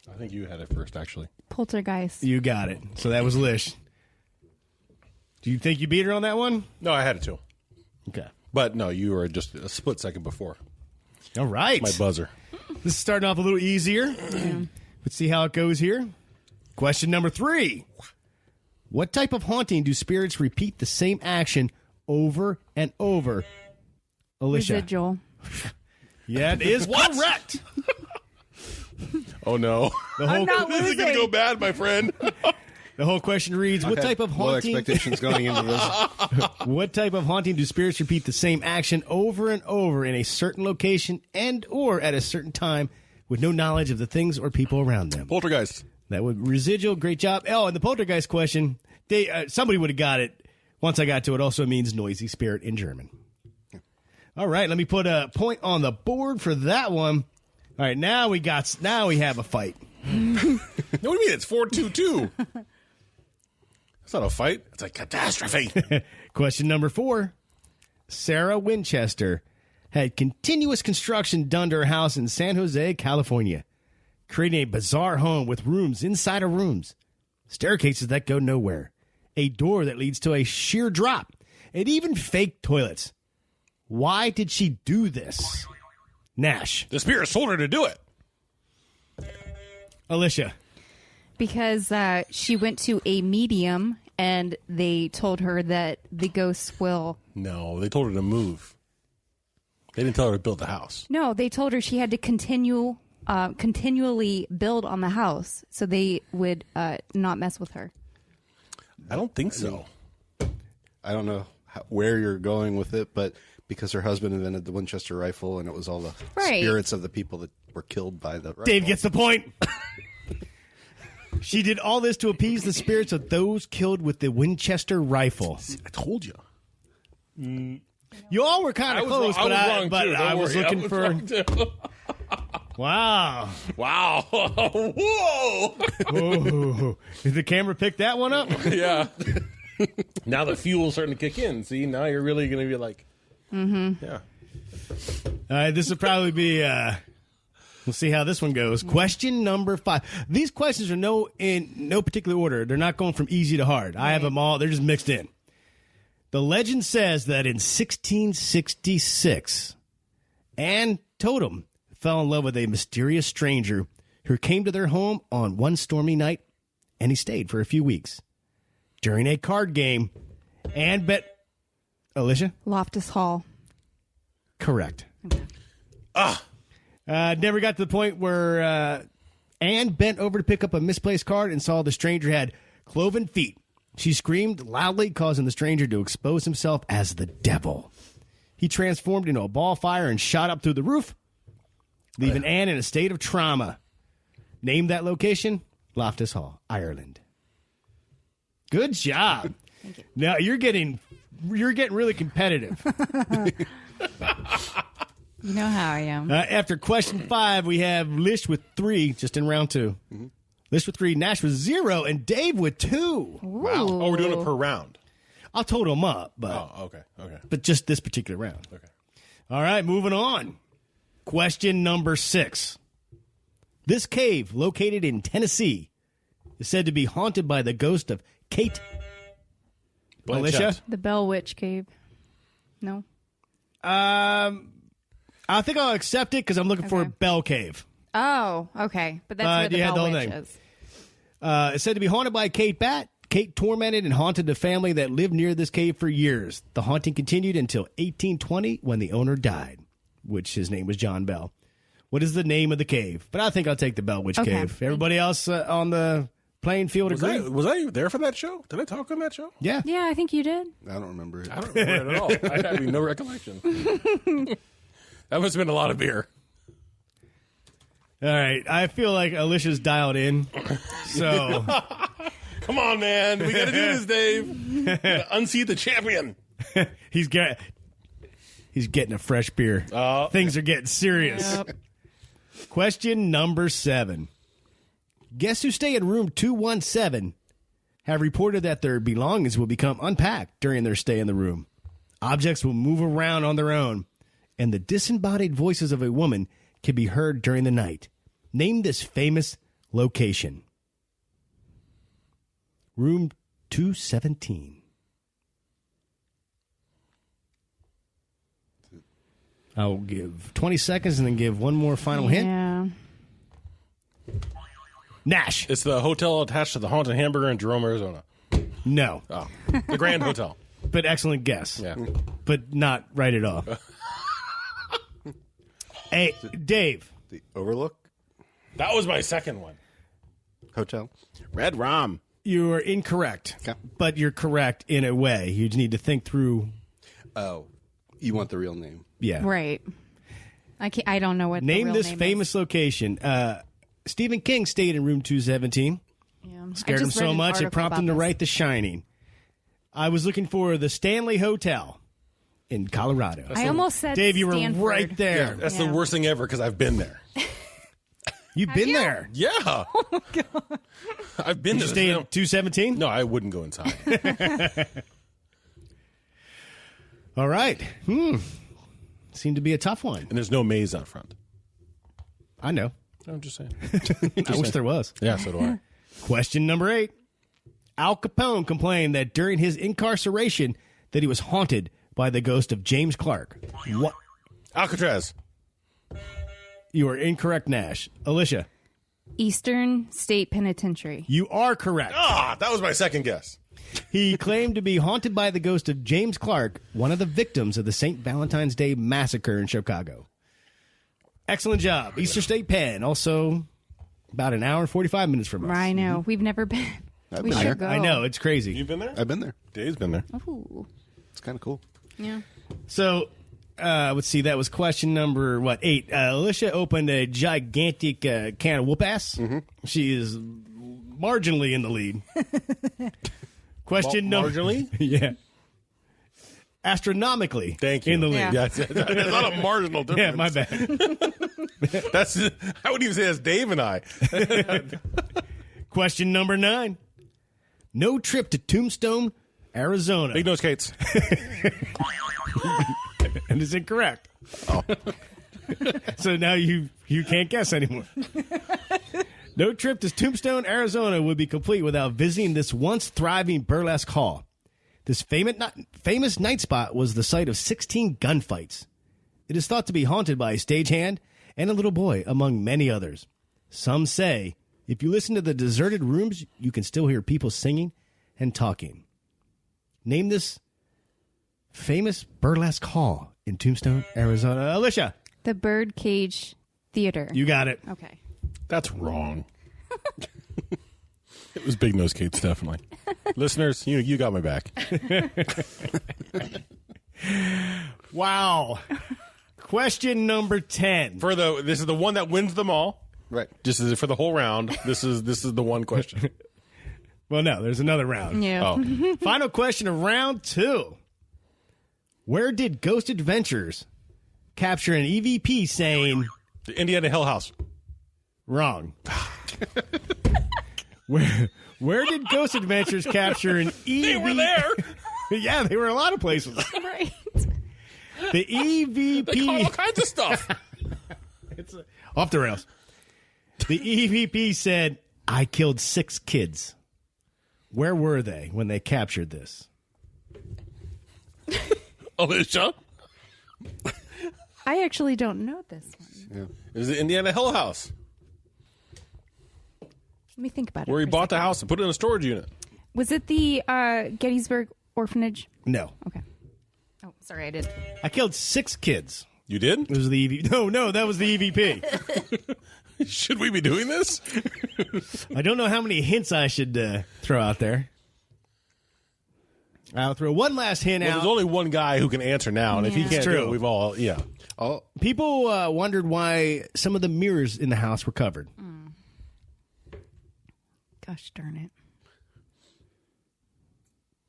I think you had it first, actually. Poltergeist. You got it. So that was Lish. Do you think you beat her on that one? No, I had it too. Okay. But no, you were just a split second before. All right. My buzzer. This is starting off a little easier. Let's see how it goes here. Question number 3. What type of haunting do spirits repeat the same action over and over? Alicia. Residual. Yeah, it is correct. Oh no. The not This is going to losing. go bad, my friend. The whole question reads, what type of Low haunting expectations going into this. what type of haunting do spirits repeat the same action over and over in a certain location and or at a certain time with no knowledge of the things or people around them? Poltergeist. That would residual, great job. Oh, and the poltergeist question, somebody would have got it. Once I got to it, also means noisy spirit in German. All right, let me put a point on the board for that one. All right, now we have a fight. What do you mean? It's 4-2-2. It's not a fight. It's a catastrophe. Question number 4. Sarah Winchester had continuous construction done to her house in San Jose, California, creating a bizarre home with rooms inside of rooms, staircases that go nowhere, a door that leads to a sheer drop, and even fake toilets. Why did she do this? Nash. The spirit told her to do it. Alicia. Because she went to a medium and they told her that the ghosts will. No, they told her to move. They didn't tell her to build the house. No, they told her she had to continually build on the house so they would not mess with her. I don't think so. I don't know where you're going with it, but because her husband invented the Winchester rifle and it was all the Right. spirits of the people that were killed by the rifle. Dave gets the point. She did all this to appease the spirits of those killed with the Winchester rifle. I told you. You all were kind of close, but I was looking for. Wrong, too. Wow. Wow. Whoa. Whoa. Did the camera pick that one up? Yeah. Now the fuel's starting to kick in. See, now you're really going to be like, yeah. All right, this will probably be. We'll see how this one goes. Question number 5. These questions are in no particular order. They're not going from easy to hard. I have them all. They're just mixed in. The legend says that in 1666, Anne Totem fell in love with a mysterious stranger who came to their home on one stormy night, and he stayed for a few weeks. During a card game, Anne bet... Alicia? Loftus Hall. Correct. Never got to the point where Anne bent over to pick up a misplaced card and saw the stranger had cloven feet. She screamed loudly, causing the stranger to expose himself as the devil. He transformed into a ball of fire and shot up through the roof, leaving Anne in a state of trauma. Name that location? Loftus Hall, Ireland. Good job. Thank you. Now you're getting really competitive. You know how I am. After question 5, we have Lish with 3, just in round 2. Mm-hmm. Lish with 3, Nash with 0, and Dave with 2. Wow. Oh, we're doing it per round. I'll total them up, but okay. But just this particular round. Okay. All right, moving on. Question number 6. This cave, located in Tennessee, is said to be haunted by the ghost of Kate. Alicia? The Bell Witch Cave. No. I think I'll accept it because I'm looking for Bell Cave. Oh, okay. But that's where the Bell Witch is. It's said to be haunted by Kate Bat. Kate tormented and haunted the family that lived near this cave for years. The haunting continued until 1820 when the owner died, which his name was John Bell. What is the name of the cave? But I think I'll take the Bell Witch Cave. Everybody else on the playing field agree? Was I there for that show? Did I talk on that show? Yeah. Yeah, I think you did. I don't remember it. I don't remember it at all. I have no recollection. That must have been a lot of beer. All right. I feel like Alicia's dialed in. So. Come on, man. We got to do this, Dave. Unseat the champion. He's getting a fresh beer. Things are getting serious. Yep. Question number 7. Guests who stay in room 217 have reported that their belongings will become unpacked during their stay in the room. Objects will move around on their own, and the disembodied voices of a woman can be heard during the night. Name this famous location. Room 217. I'll give 20 seconds and then give one more final hint. Yeah. Nash. It's the hotel attached to the Haunted Hamburger in Jerome, Arizona. No. Oh, the Grand Hotel. But excellent guess. Yeah. But not right at all. Hey, Dave. The Overlook That was my second one. Hotel. Red Rum. You are incorrect. Okay. But you're correct in a way. You just need to think through. Oh, you want the real name? Yeah. Right. I don't know what Name the real this name famous location. Stephen King stayed in room 217. is. Yeah. Scared I him just so read an much it article prompted him about to this. write The Shining. I was looking for the Stanley Hotel in Colorado. I almost said Dave, you were Stanford. right there. That's Yeah. the worst thing ever because I've been there. You've been you? there. Yeah. Oh, my God. I've been Did to you stay in 217? No, I wouldn't go inside. All right. Seemed to be a tough one. And there's no maze out front. I know. I'm just saying. I wish there was. Yeah, so do I. Question number 8. Al Capone complained that during his incarceration that he was haunted by the ghost of James Clark. What? Alcatraz. You are incorrect, Nash. Alicia, Eastern State Penitentiary. you are correct. That was my second guess. He claimed to be haunted by the ghost of James Clark, one of the victims of the St. Valentine's Day massacre in Chicago. Excellent job. Eastern State Pen, also about an hour and 45 minutes from us. I know. We've never been. I've We been should there. go. I know, it's crazy. You've been there? I've been there. Dave's been there. Ooh. It's kind of cool. Yeah. So, let's see, that was question number, 8. Alicia opened a gigantic can of whoop ass. Mm-hmm. She is marginally in the lead. Question number... Marginally? Yeah. astronomically Thank you. in the lead. Yeah. Yes, that's not a marginal difference. Yeah, my bad. I wouldn't even say that's Dave and I. Question number 9. No trip to Tombstone, Arizona. Big nose Kates. And is incorrect. Oh. So now you can't guess anymore. No trip to Tombstone, Arizona would be complete without visiting this once thriving burlesque hall. This famous night spot was the site of 16 gunfights. It is thought to be haunted by a stagehand and a little boy, among many others. Some say if you listen to the deserted rooms, you can still hear people singing and talking. Name this famous burlesque hall in Tombstone, Arizona. Alicia. The Birdcage Theater. You got it. Okay. That's wrong. It was Big Nose Kates, definitely. Listeners, you got my back. Wow. Question number 10. This is the one that wins them all. Right. Just as for the whole round. This is the one question. Well, no, there's another round. Yeah. Oh, Final question of round 2. Where did Ghost Adventures capture an EVP saying the Indiana Hill House. wrong? Where did Ghost Adventures capture an EVP? They were there. Yeah, they were a lot of places. Right. The They caught all EVP kinds of stuff. it's off the rails. The EVP said, "I killed 6 kids." Where were they when they captured this? Alicia? I actually don't know this one. It was the Indiana Hill House. Let me think about it. Where he for a bought the second. house and put it in a storage unit. Was it the Gettysburg Orphanage? No. Okay. Oh, sorry, I did. I killed 6 kids. You did? It was the EVP. No, that was the EVP. Should we be doing this? I don't know how many hints I should throw out there. I'll throw one last hint Well, out. there's only one guy who can answer now, and if he Yeah. can't do True. it, we've all, yeah. Oh, People wondered why some of the mirrors in the house were covered. Gosh darn it.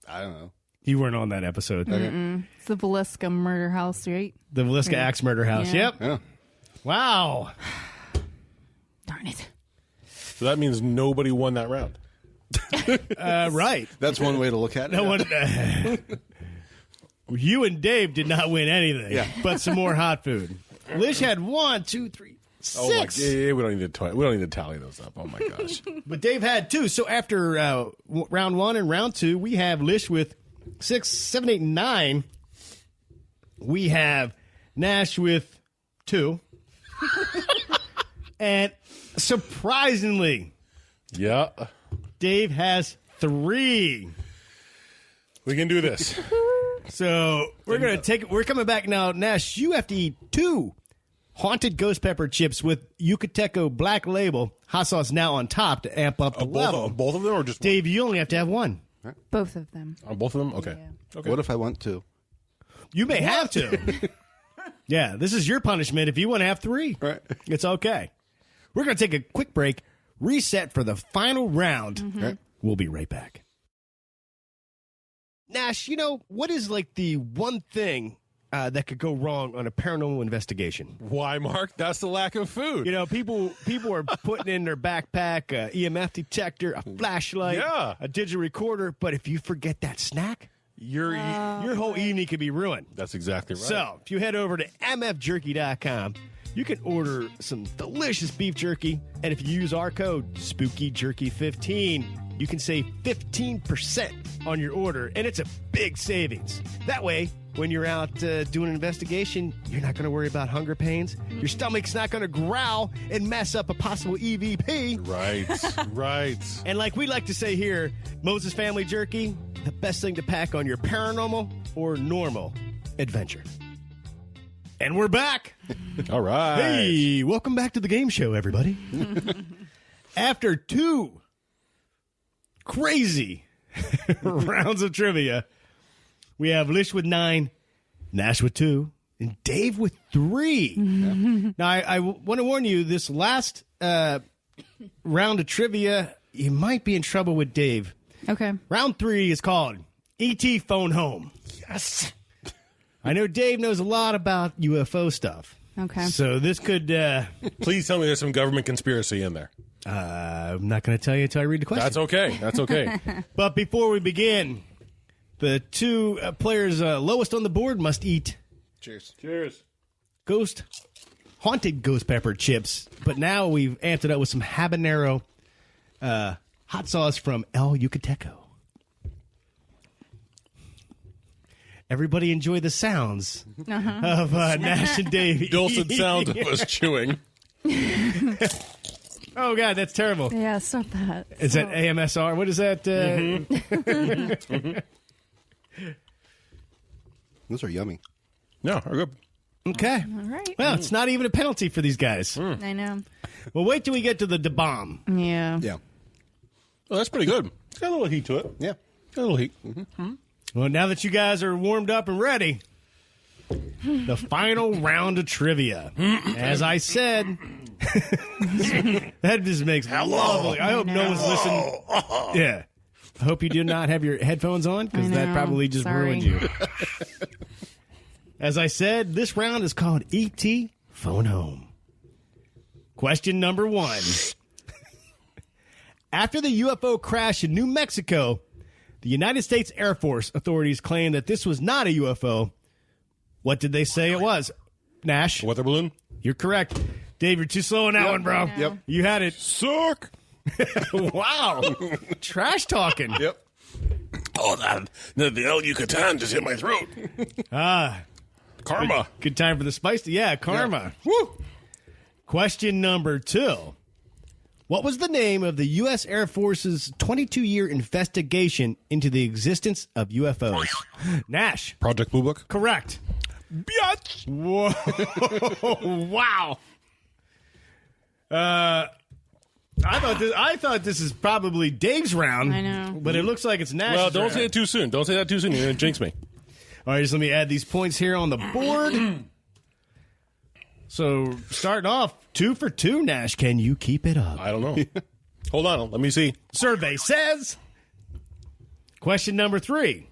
I don't know. You weren't on that episode. It's the Valeska murder house, right? The Valeska Axe Murder House. Yeah. Yep. Yeah. Wow. Darn it. So that means nobody won that round. Right. That's one way to look at it. No one. You and Dave did not win anything. Yeah. But some more hot food. Lish had 1, 2, 3, 6. Oh my! Yeah, we don't need to tally those up. Oh my gosh! But Dave had 2. So after round 1 and round 2, we have Lish with 6, 7, 8, 9. We have Nash with 2. And surprisingly, Yeah, Dave has 3. we can do this. So we're coming back now. Nash, you have to eat 2 haunted ghost pepper chips with Yucateco Black Label hot sauce now on top to amp up the level. Both of them, or just Dave, you only have to have 1. Both of them. on both of them? Okay. Yeah. Okay. What if I want to? You may have to. Yeah, this is your punishment if you want to have 3. Right. It's okay. We're going to take a quick break, reset for the final round. Right. We'll be right back. Nash, what is like the one thing that could go wrong on a paranormal investigation? Why, Mark? That's the lack of food. People are putting in their backpack a EMF detector, a flashlight, Yeah. a digital recorder, but if you forget that snack, your whole evening could be ruined. That's exactly right. So, if you head over to mfjerky.com, you can order some delicious beef jerky, and if you use our code SPOOKYJERKY15, you can save 15% on your order, and it's a big savings. That way, when you're out doing an investigation, you're not going to worry about hunger pains. Your stomach's not going to growl and mess up a possible EVP. Right. Right. And like we like to say here, Moses Family Jerky, the best thing to pack on your paranormal or normal adventure. And we're back. All right. Hey, welcome back to the game show, everybody. After 2 crazy rounds of trivia, we have Lish with 9, Nash with 2, and Dave with 3. Now, I want to warn you, this last round of trivia, you might be in trouble with Dave. Okay. Round 3 is called E.T. Phone Home. Yes. I know Dave knows a lot about UFO stuff. Okay. So this could... Please tell me there's some government conspiracy in there. I'm not going to tell you until I read the question. That's okay. That's okay. But before we begin, the two players lowest on the board must eat Cheers. Cheers. haunted ghost pepper chips. But now we've amped it up with some habanero hot sauce from El Yucateco. Everybody enjoy the sounds of Nash and Dave. Dulcet sound of us chewing. Oh, God, that's terrible. Yeah, stop that. Is that AMSR? What is that? Those are yummy. No, we're good. Okay. All right. Well, it's not even a penalty for these guys. I know. Well, wait till we get to the bomb. Yeah. Yeah. Oh, that's pretty good. It's got a little heat to it. Yeah. Got a little heat. Well, now that you guys are warmed up and ready, the final round of trivia. As I said, that just makes lovely. I hope no one's listening. Yeah. I hope you do not have your headphones on because I that know. probably just Sorry. ruined you. As I said, this round is called E.T. Phone Home. Question number 1. After the UFO crash in New Mexico, the United States Air Force authorities claimed that this was not a UFO. What did they say it was? Nash? Weather balloon? You're correct. Dave, you're too slow on that one, bro. Yep. You had it. Suck. Wow. Trash talking. Yep. Oh, the El Yucatan just hit my throat. Karma. Good time for the spice. Yeah, karma. Woo. Question number 2. What was the name of the U.S. Air Force's 22-year investigation into the existence of UFOs? Nash. Project Blue Book? Correct. Biatch. Whoa. Wow. I thought this is probably Dave's round. I know. But it looks like it's Nash's Well, don't round. say it too soon. Don't say that too soon. You're going to jinx me. All right, just let me add these points here on the board. So, starting off, 2 for 2, Nash. Can you keep it up? I don't know. Hold on. Let me see. Survey says. Question number 3.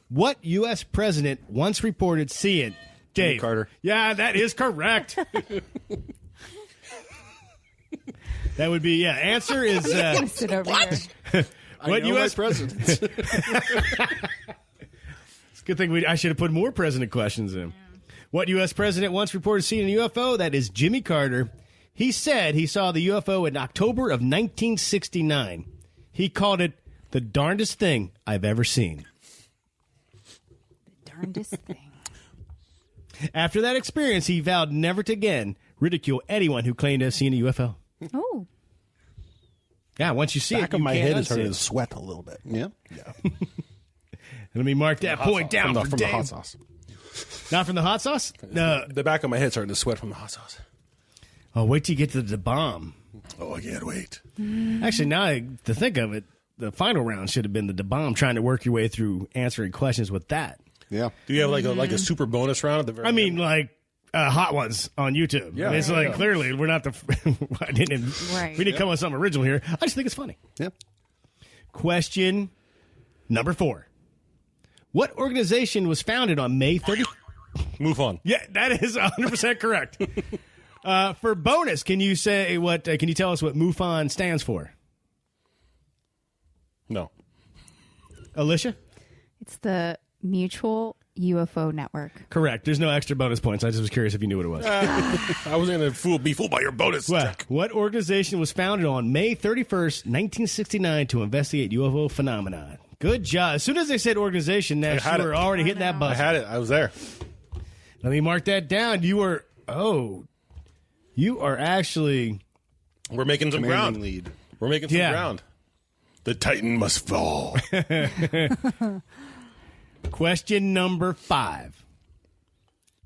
What U.S. president once reported seeing Dave? Carter. Yeah, that is correct. That would be, answer is... Sit over here. what U.S. president? It's a good thing I should have put more president questions in. What U.S. president once reported seeing a UFO? That is Jimmy Carter. He said he saw the UFO in October of 1969. He called it the darndest thing I've ever seen. Darndest thing. After that experience, he vowed never to again ridicule anyone who claimed to have seen a UFO. Oh. Yeah, once you see Back it, of you my can't head is unsee starting it. to sweat a little bit. Yeah. Let me mark that point down from for the Dave. hot sauce. Not from the hot sauce? No. The back of my head starting to sweat from the hot sauce. Oh, wait till you get to the bomb. Oh, I can't wait. Actually, now to think of it, the final round should have been the bomb, trying to work your way through answering questions with that. Yeah. Do you have like a super bonus round at the very I mean, end? like hot ones on YouTube. Yeah. It's like clearly we're not the. I didn't. Right. We didn't come up with something original here. I just think it's funny. Yeah. Question number 4. What organization was founded on May 30th? Move on. Yeah, that is 100% correct. For bonus, can you say what? Can you tell us what MUFON stands for? No. Alicia? It's the Mutual UFO Network. Correct. There's no extra bonus points. I just was curious if you knew what it was. I was going to be fooled by your bonus Well, check. what organization was founded on May 31st, 1969 to investigate UFO phenomena? Good job. As soon as they said organization, Nash, had you were it. already hitting that I button. had it. I was there. Let me mark that down. You are actually... We're making some Commanding ground. lead. We're making some Yeah. ground. The Titan must fall. Question number 5.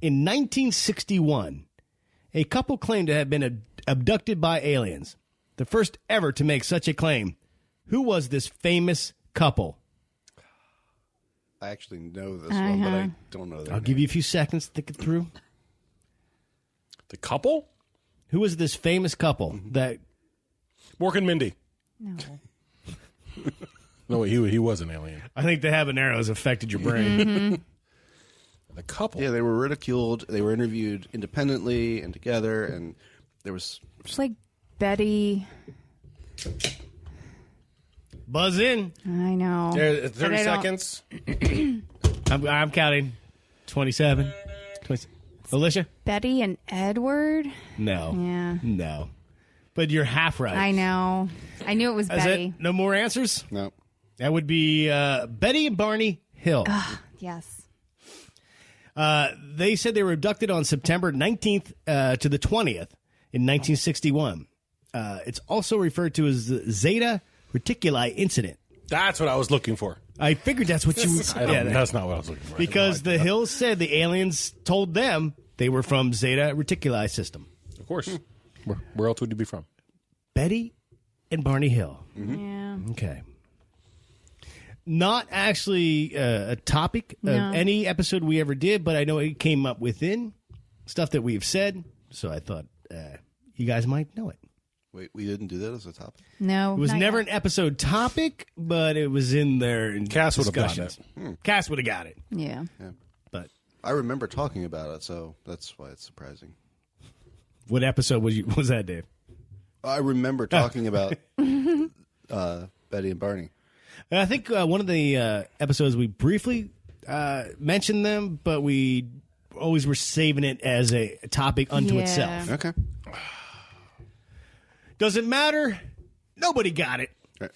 In 1961, a couple claimed to have been abducted by aliens. The first ever to make such a claim. Who was this famous couple? I actually know this one, but I don't know their I'll give you a few seconds to think it through. The couple? Who was this famous couple that... Mork and Mindy. No. No, he was an alien. I think the habaneros affected your brain. A couple. Yeah, they were ridiculed. They were interviewed independently and together, and there was... It's like Betty. Buzz in. I know. There, But 30 I don't- seconds. I'm counting. 27. 20. Alicia? Betty and Edward. No. Yeah. No. But you're half right. I know. I knew it was Is Betty. it? No more answers? No. That would be Betty and Barney Hill. Yes. They said they were abducted on September 19th to the 20th in 1961. It's also referred to as the Zeta Reticuli incident. That's what I was looking for. I figured that's what you would That's not what I was looking for. because the Hills said the aliens told them they were from Zeta Reticuli system. Of course. Where else would you be from? Betty and Barney Hill. Yeah. Okay. Not actually a topic of any episode we ever did, but I know it came up within stuff that we've said, so I thought you guys might know it. Wait, we didn't do that as a topic? No. It was not never yet. an episode topic, but it was in there in Cass would have gotten discussions. Cass would have got it, Yeah. but I remember talking about it, so that's why it's surprising. what episode was that, Dave? I remember talking about Betty and Barney. And I think one of the episodes we briefly mentioned them, but we always were saving it as a topic unto Yeah. itself. Okay. Doesn't matter. Nobody got it. Right.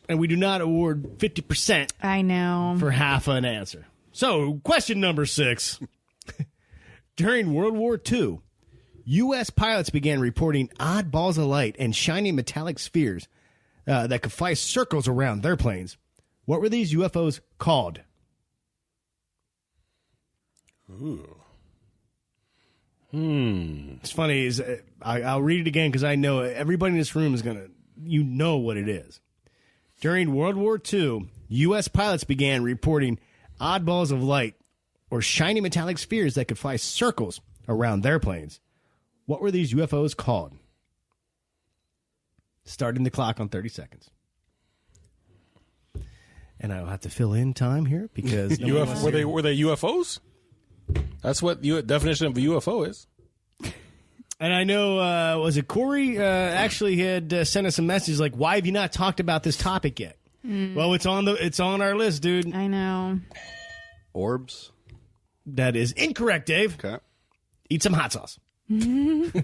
And we do not award 50% I know. for half an answer. So, question number 6. During World War II, U.S. pilots began reporting odd balls of light and shiny metallic spheres that could fly circles around their planes. What were these UFOs called? Ooh. It's funny. I'll read it again because I know everybody in this room is going to, you know what it is. During World War II, U.S. pilots began reporting odd balls of light or shiny metallic spheres that could fly circles around their planes. What were these UFOs called? Starting the clock on 30 seconds. And I'll have to fill in time here because Were they UFOs? That's what definition of a UFO is. And I know, was it Corey actually had sent us a message like, why have you not talked about this topic yet? Well, it's on our list, dude. I know. Orbs. That is incorrect, Dave. Okay. Eat some hot sauce. And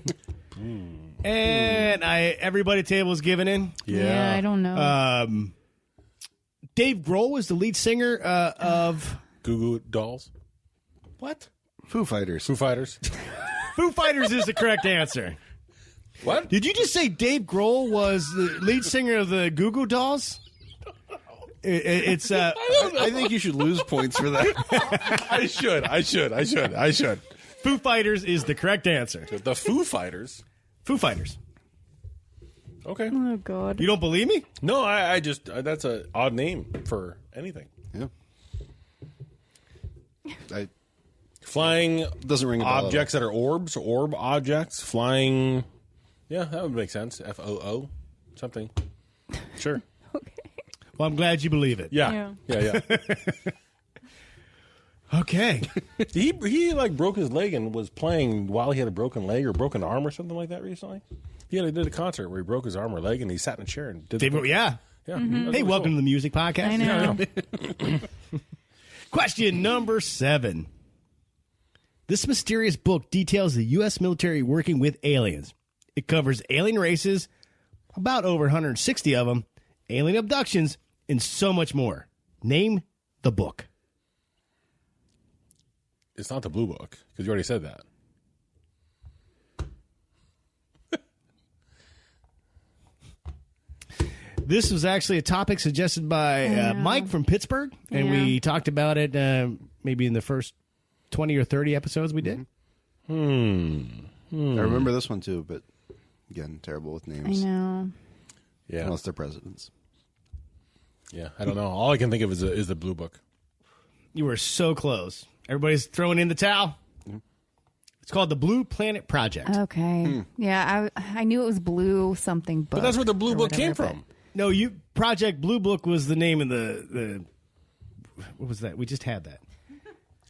everybody at table is giving in. Yeah, I don't know. Dave Grohl was the lead singer of Goo Goo Dolls. what? Foo Fighters. Foo Fighters. Foo Fighters is the correct answer. What? Did you just say Dave Grohl was the lead singer of the Goo Goo Dolls? It's I think you should lose points for that. I should. Foo Fighters is the correct answer. The Foo Fighters. Foo Fighters. Okay. Oh, God. You don't believe me? No, I just that's an odd name for anything. Yeah. Flying Doesn't ring a bell. objects that are orb objects, flying. Yeah, that would make sense. FOO, something. Sure. Well, I'm glad you believe it. Yeah. Okay. He like broke his leg and was playing while he had a broken leg or broken arm or something like that recently. He did a concert where he broke his arm or leg and he sat in a chair and did. Yeah. Yeah. Hey, welcome to the music podcast. I know. Question number 7. This mysterious book details the U.S. military working with aliens. It covers alien races, about over 160 of them, alien abductions, and so much more. Name the book. It's not the Blue Book because you already said that. This was actually a topic suggested by Mike from Pittsburgh, and we talked about it maybe in the first 20 or 30 episodes we did. I remember this one too, but again, terrible with I names. know. Yeah. Unless they're presidents. Yeah. I don't know. All I can think of is the Blue Book. You were so close. Everybody's throwing in the towel. It's called the Blue Planet Project. Okay. Yeah, I knew it was blue something book. But that's where the Blue or Book came whatever, from. No, Project Blue Book was the name of the what was that? We just had that.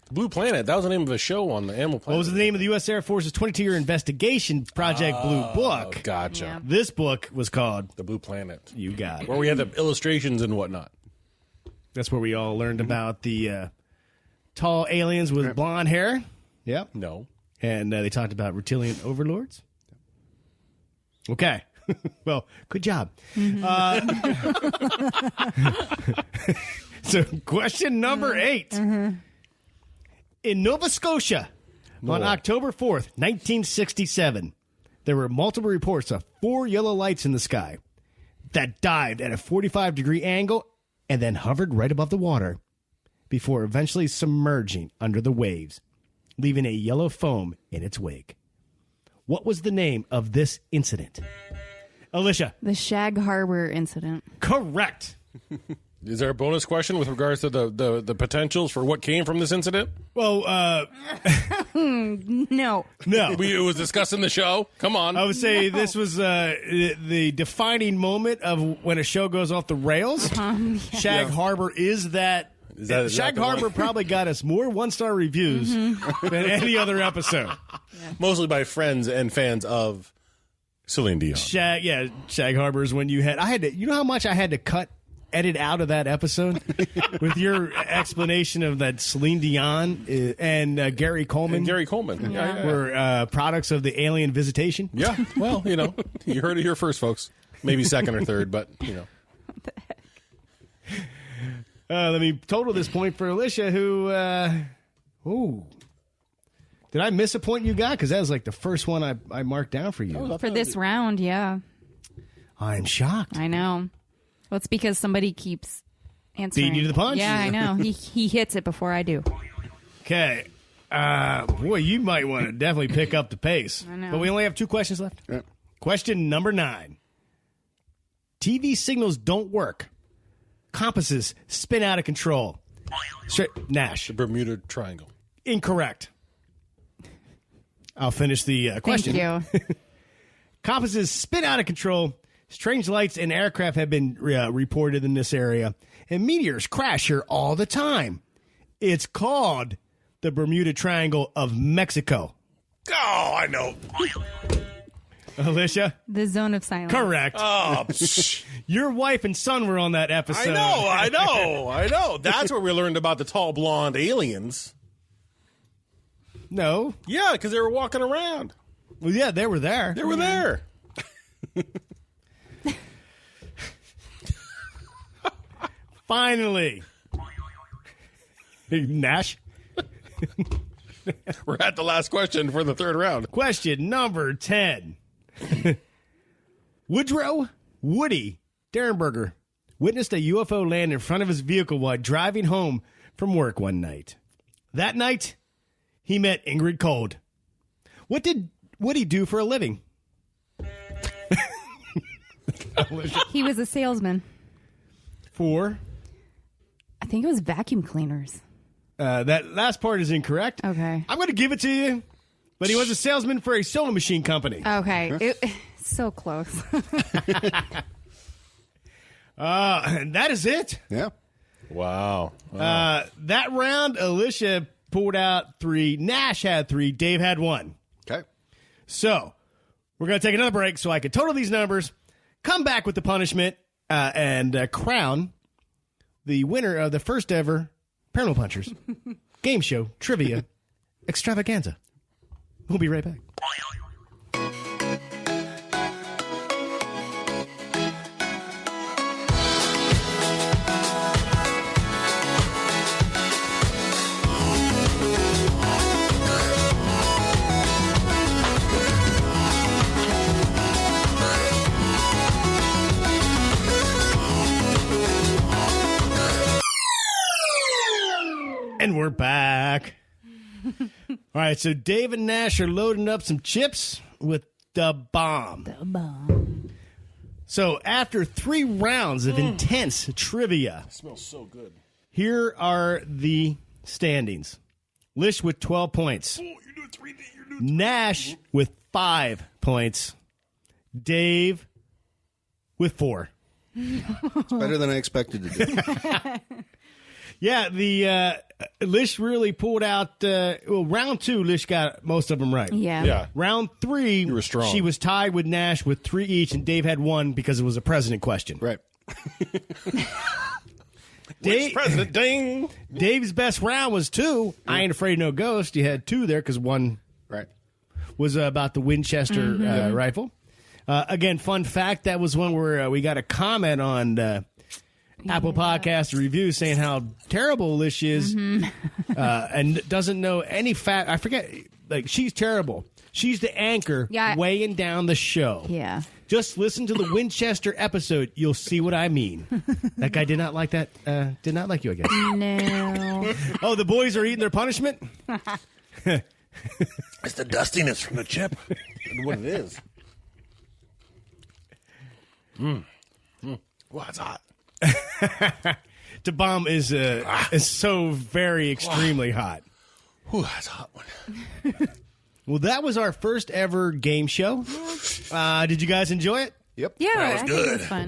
Blue Planet. That was the name of a show on the Animal Planet. What was the name of the U.S. Air Force's 22-year investigation Project Blue Book? Gotcha. Yeah. This book was called The Blue Planet. You Got It. Where we had the illustrations and whatnot. That's where we all learned about the tall aliens with blonde hair. Yep. No. And they talked about reptilian overlords. Okay. Well, good job. So, question number 8. In Nova Scotia, on October 4th, 1967, there were multiple reports of 4 yellow lights in the sky that dived at a 45-degree angle and then hovered right above the water before eventually submerging under the waves, leaving a yellow foam in its wake. What was the name of this incident? Alicia. The Shag Harbor incident. Correct. Is there a bonus question with regards to the potentials for what came from this incident? Well, No. no. It was discussed in the show. Come on. I would say this was the defining moment of when a show goes off the rails. Shag Harbor is that. Is that Shag the one? Harbor probably got us more 1-star reviews than any other episode. Mostly by friends and fans of Celine Dion. Shag Harbor is when you had to, you know how much I had to edit out of that episode with your explanation of that Celine Dion and Gary Coleman. And Gary Coleman. Yeah. Were products of the alien visitation. Yeah. Well, you heard it here first, folks. Maybe second or third, but, Let me total this point for Alicia, who, did I miss a point you got? Because that was like the first one I marked down for you. For this round, yeah. I'm shocked. I know. Well, it's because somebody keeps answering. Beating you to the punch? Yeah, I know. He hits it before I do. Okay. Boy, you might want to definitely pick up the pace. I know. But we only have 2 questions left. Yeah. Question number 9. TV signals don't work. Compasses spin out of control. Nash. the Bermuda Triangle. Incorrect. I'll finish the question. Thank you. Compasses spin out of control. Strange lights and aircraft have been reported in this area, and meteors crash here all the time. It's called the Bermuda Triangle of Mexico. Oh, I know. Alicia? The Zone of Silence. Correct. Oh, Your wife and son were on that episode. I know. That's where we learned about the tall blonde aliens. No. Yeah, because they were walking around. Well, yeah, they were there. They were there. Finally. Nash? We're at the last question for the third round. Question number 10. Woodrow Woody Derenberger witnessed a UFO land in front of his vehicle while driving home from work one night. That night, he met Ingrid Cold. What did Woody do for a living? He was a salesman. For? I think it was vacuum cleaners. That last part is incorrect. Okay. I'm going to give it to you, but he was a salesman for a sewing machine company. Okay. So close. And that is it. Yeah. Wow. That round, Alicia pulled out 3. Nash had 3. Dave had 1. Okay. So we're going to take another break so I can total these numbers, come back with the punishment, and crown the winner of the first ever Paranormal Punchers game show trivia extravaganza. We'll be right back. And we're back. All right, so Dave and Nash are loading up some chips with the bomb. So after 3 rounds of intense trivia, It smells so good. here are the standings. Lish with 12 points. Nash with 5 points. Dave with 4. It's better than I expected to do. Yeah, the Lish really pulled out. Round 2, Lish got most of them right. Yeah. Yeah. Round 3, You were strong. she was tied with Nash with 3 each, and Dave had 1 because it was a president question. Right. Which president? Ding. Dave's best round was 2. I ain't afraid of no ghost. You had 2 there because 1 Right. was about the Winchester rifle. Again, fun fact, that was one where we got a comment on Apple Podcast review saying how terrible Lish is and doesn't know any fact. I forget, like, she's terrible. She's the anchor weighing down the show. Yeah. Just listen to the Winchester episode. You'll see what I mean. That guy did not like that. Did not like you, I guess. No. Oh, the boys are eating their punishment? It's the dustiness from the chip. What it is. Wow, it's hot. The bomb is so very extremely hot. Whew, that's a hot one. Well, that was our first ever game show. Did you guys enjoy it? Yep. Yeah, That was I good. think it was fun.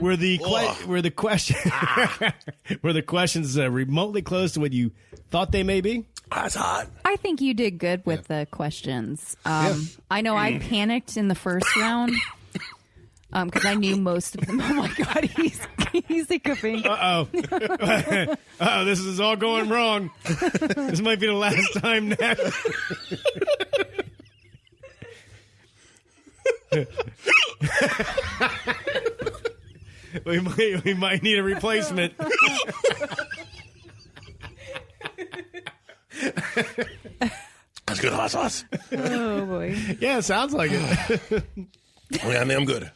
Were the questions remotely close to what you thought they may be? That's hot. I think you did good with the questions. I know I panicked in the first round because I knew most of them. Oh my god, he's hiccuping. Uh-oh, this is all going wrong. This might be the last time now. we might need a replacement. That's good hot sauce. Oh boy. Yeah, it sounds like it. Oh, yeah, I think I'm good.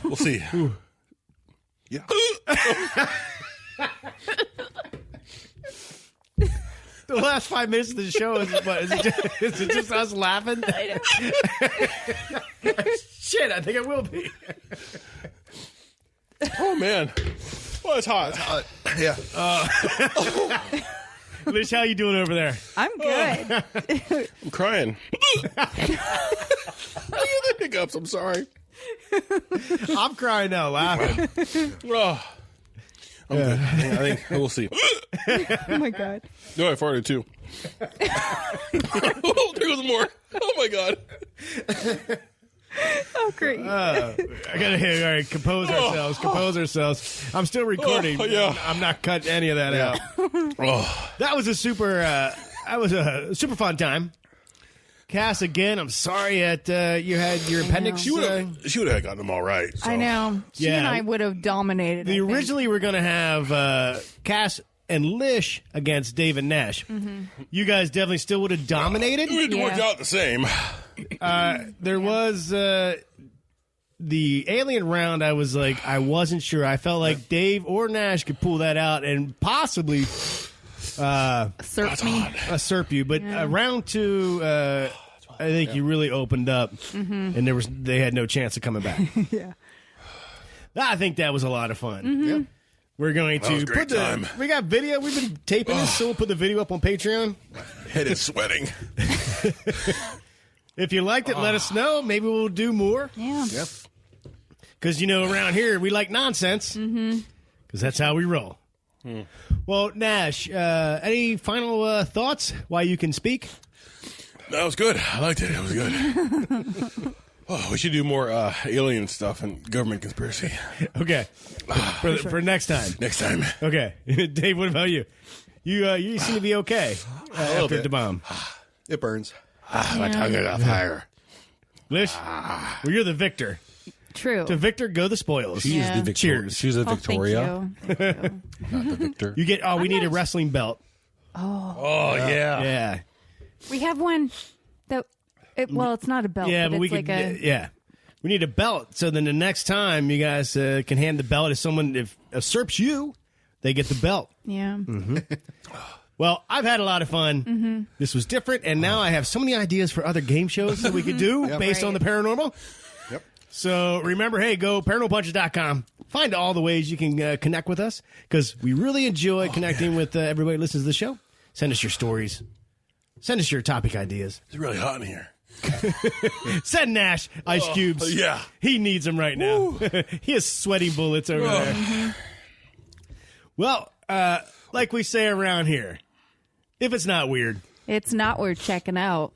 We'll see. Yeah. The last 5 minutes of the show is what? Is it just us laughing? Shit, I think it will be. Oh, man. Well, it's hot. Yeah. Lish, how you doing over there? I'm good. I'm crying. I hear the hiccups. I'm sorry. I'm crying now, laughing. Oh, I'm good. I think we'll see. Oh my god. No, I farted too. Oh, there goes more. Oh my god. Oh great. I gotta all right, compose ourselves. I'm still recording. Oh, yeah. I'm not cutting any of that out. Oh, That was a super fun time. Cass, again, I'm sorry that you had your appendix. she would have gotten them all right. So. I know. She and Yeah. I would have dominated. I think. Originally, we're going to have Cass and Lish against Dave and Nash. You guys definitely still would have dominated. It worked out the same. There was the alien round. I was like, I wasn't sure. I felt like Dave or Nash could pull that out and possibly Usurp me. you. But round 2, I think you really opened up, and they had no chance of coming back. Yeah. I think that was a lot of fun. Yep. We're going That was to a great time. We got video. We've been taping this, so we'll put the video up on Patreon. Head is sweating. If you liked it, let us know. Maybe we'll do more. Yeah. Yep. Because, around here, we like nonsense. Because that's how we roll. Well, Nash, any final thoughts while you can speak? That was good. I liked it. It was good. Oh, we should do more alien stuff and government conspiracy. Okay. For next time. Next time. Okay. Dave, what about you? You seem to be okay after bit. the bomb. It burns. My tongue got fire. Lish, well, you're the victor. True. To Victor, go the spoils. She is Yeah. the Victoria. Cheers. She's a Oh, Victoria, Thank you. not the Victor. You get. Oh, we need a wrestling belt. Oh, yeah. Yeah. We have one that. It's not a belt. Yeah, but we it's could. like a. Yeah. We need a belt. So then the next time you guys can hand the belt if someone usurps you, they get the belt. Yeah. Well, I've had a lot of fun. This was different, and now I have so many ideas for other game shows that we could do based on the paranormal. Yep. So remember, hey, go paranormalpunchers.com. Find all the ways you can connect with us because we really enjoy connecting with everybody who listens to the show. Send us your stories. Send us your topic ideas. It's really hot in here. Send Nash ice cubes. Yeah. He needs them right now. He is sweating bullets over there. Well, like we say around here, If it's not weird. It's not worth checking out.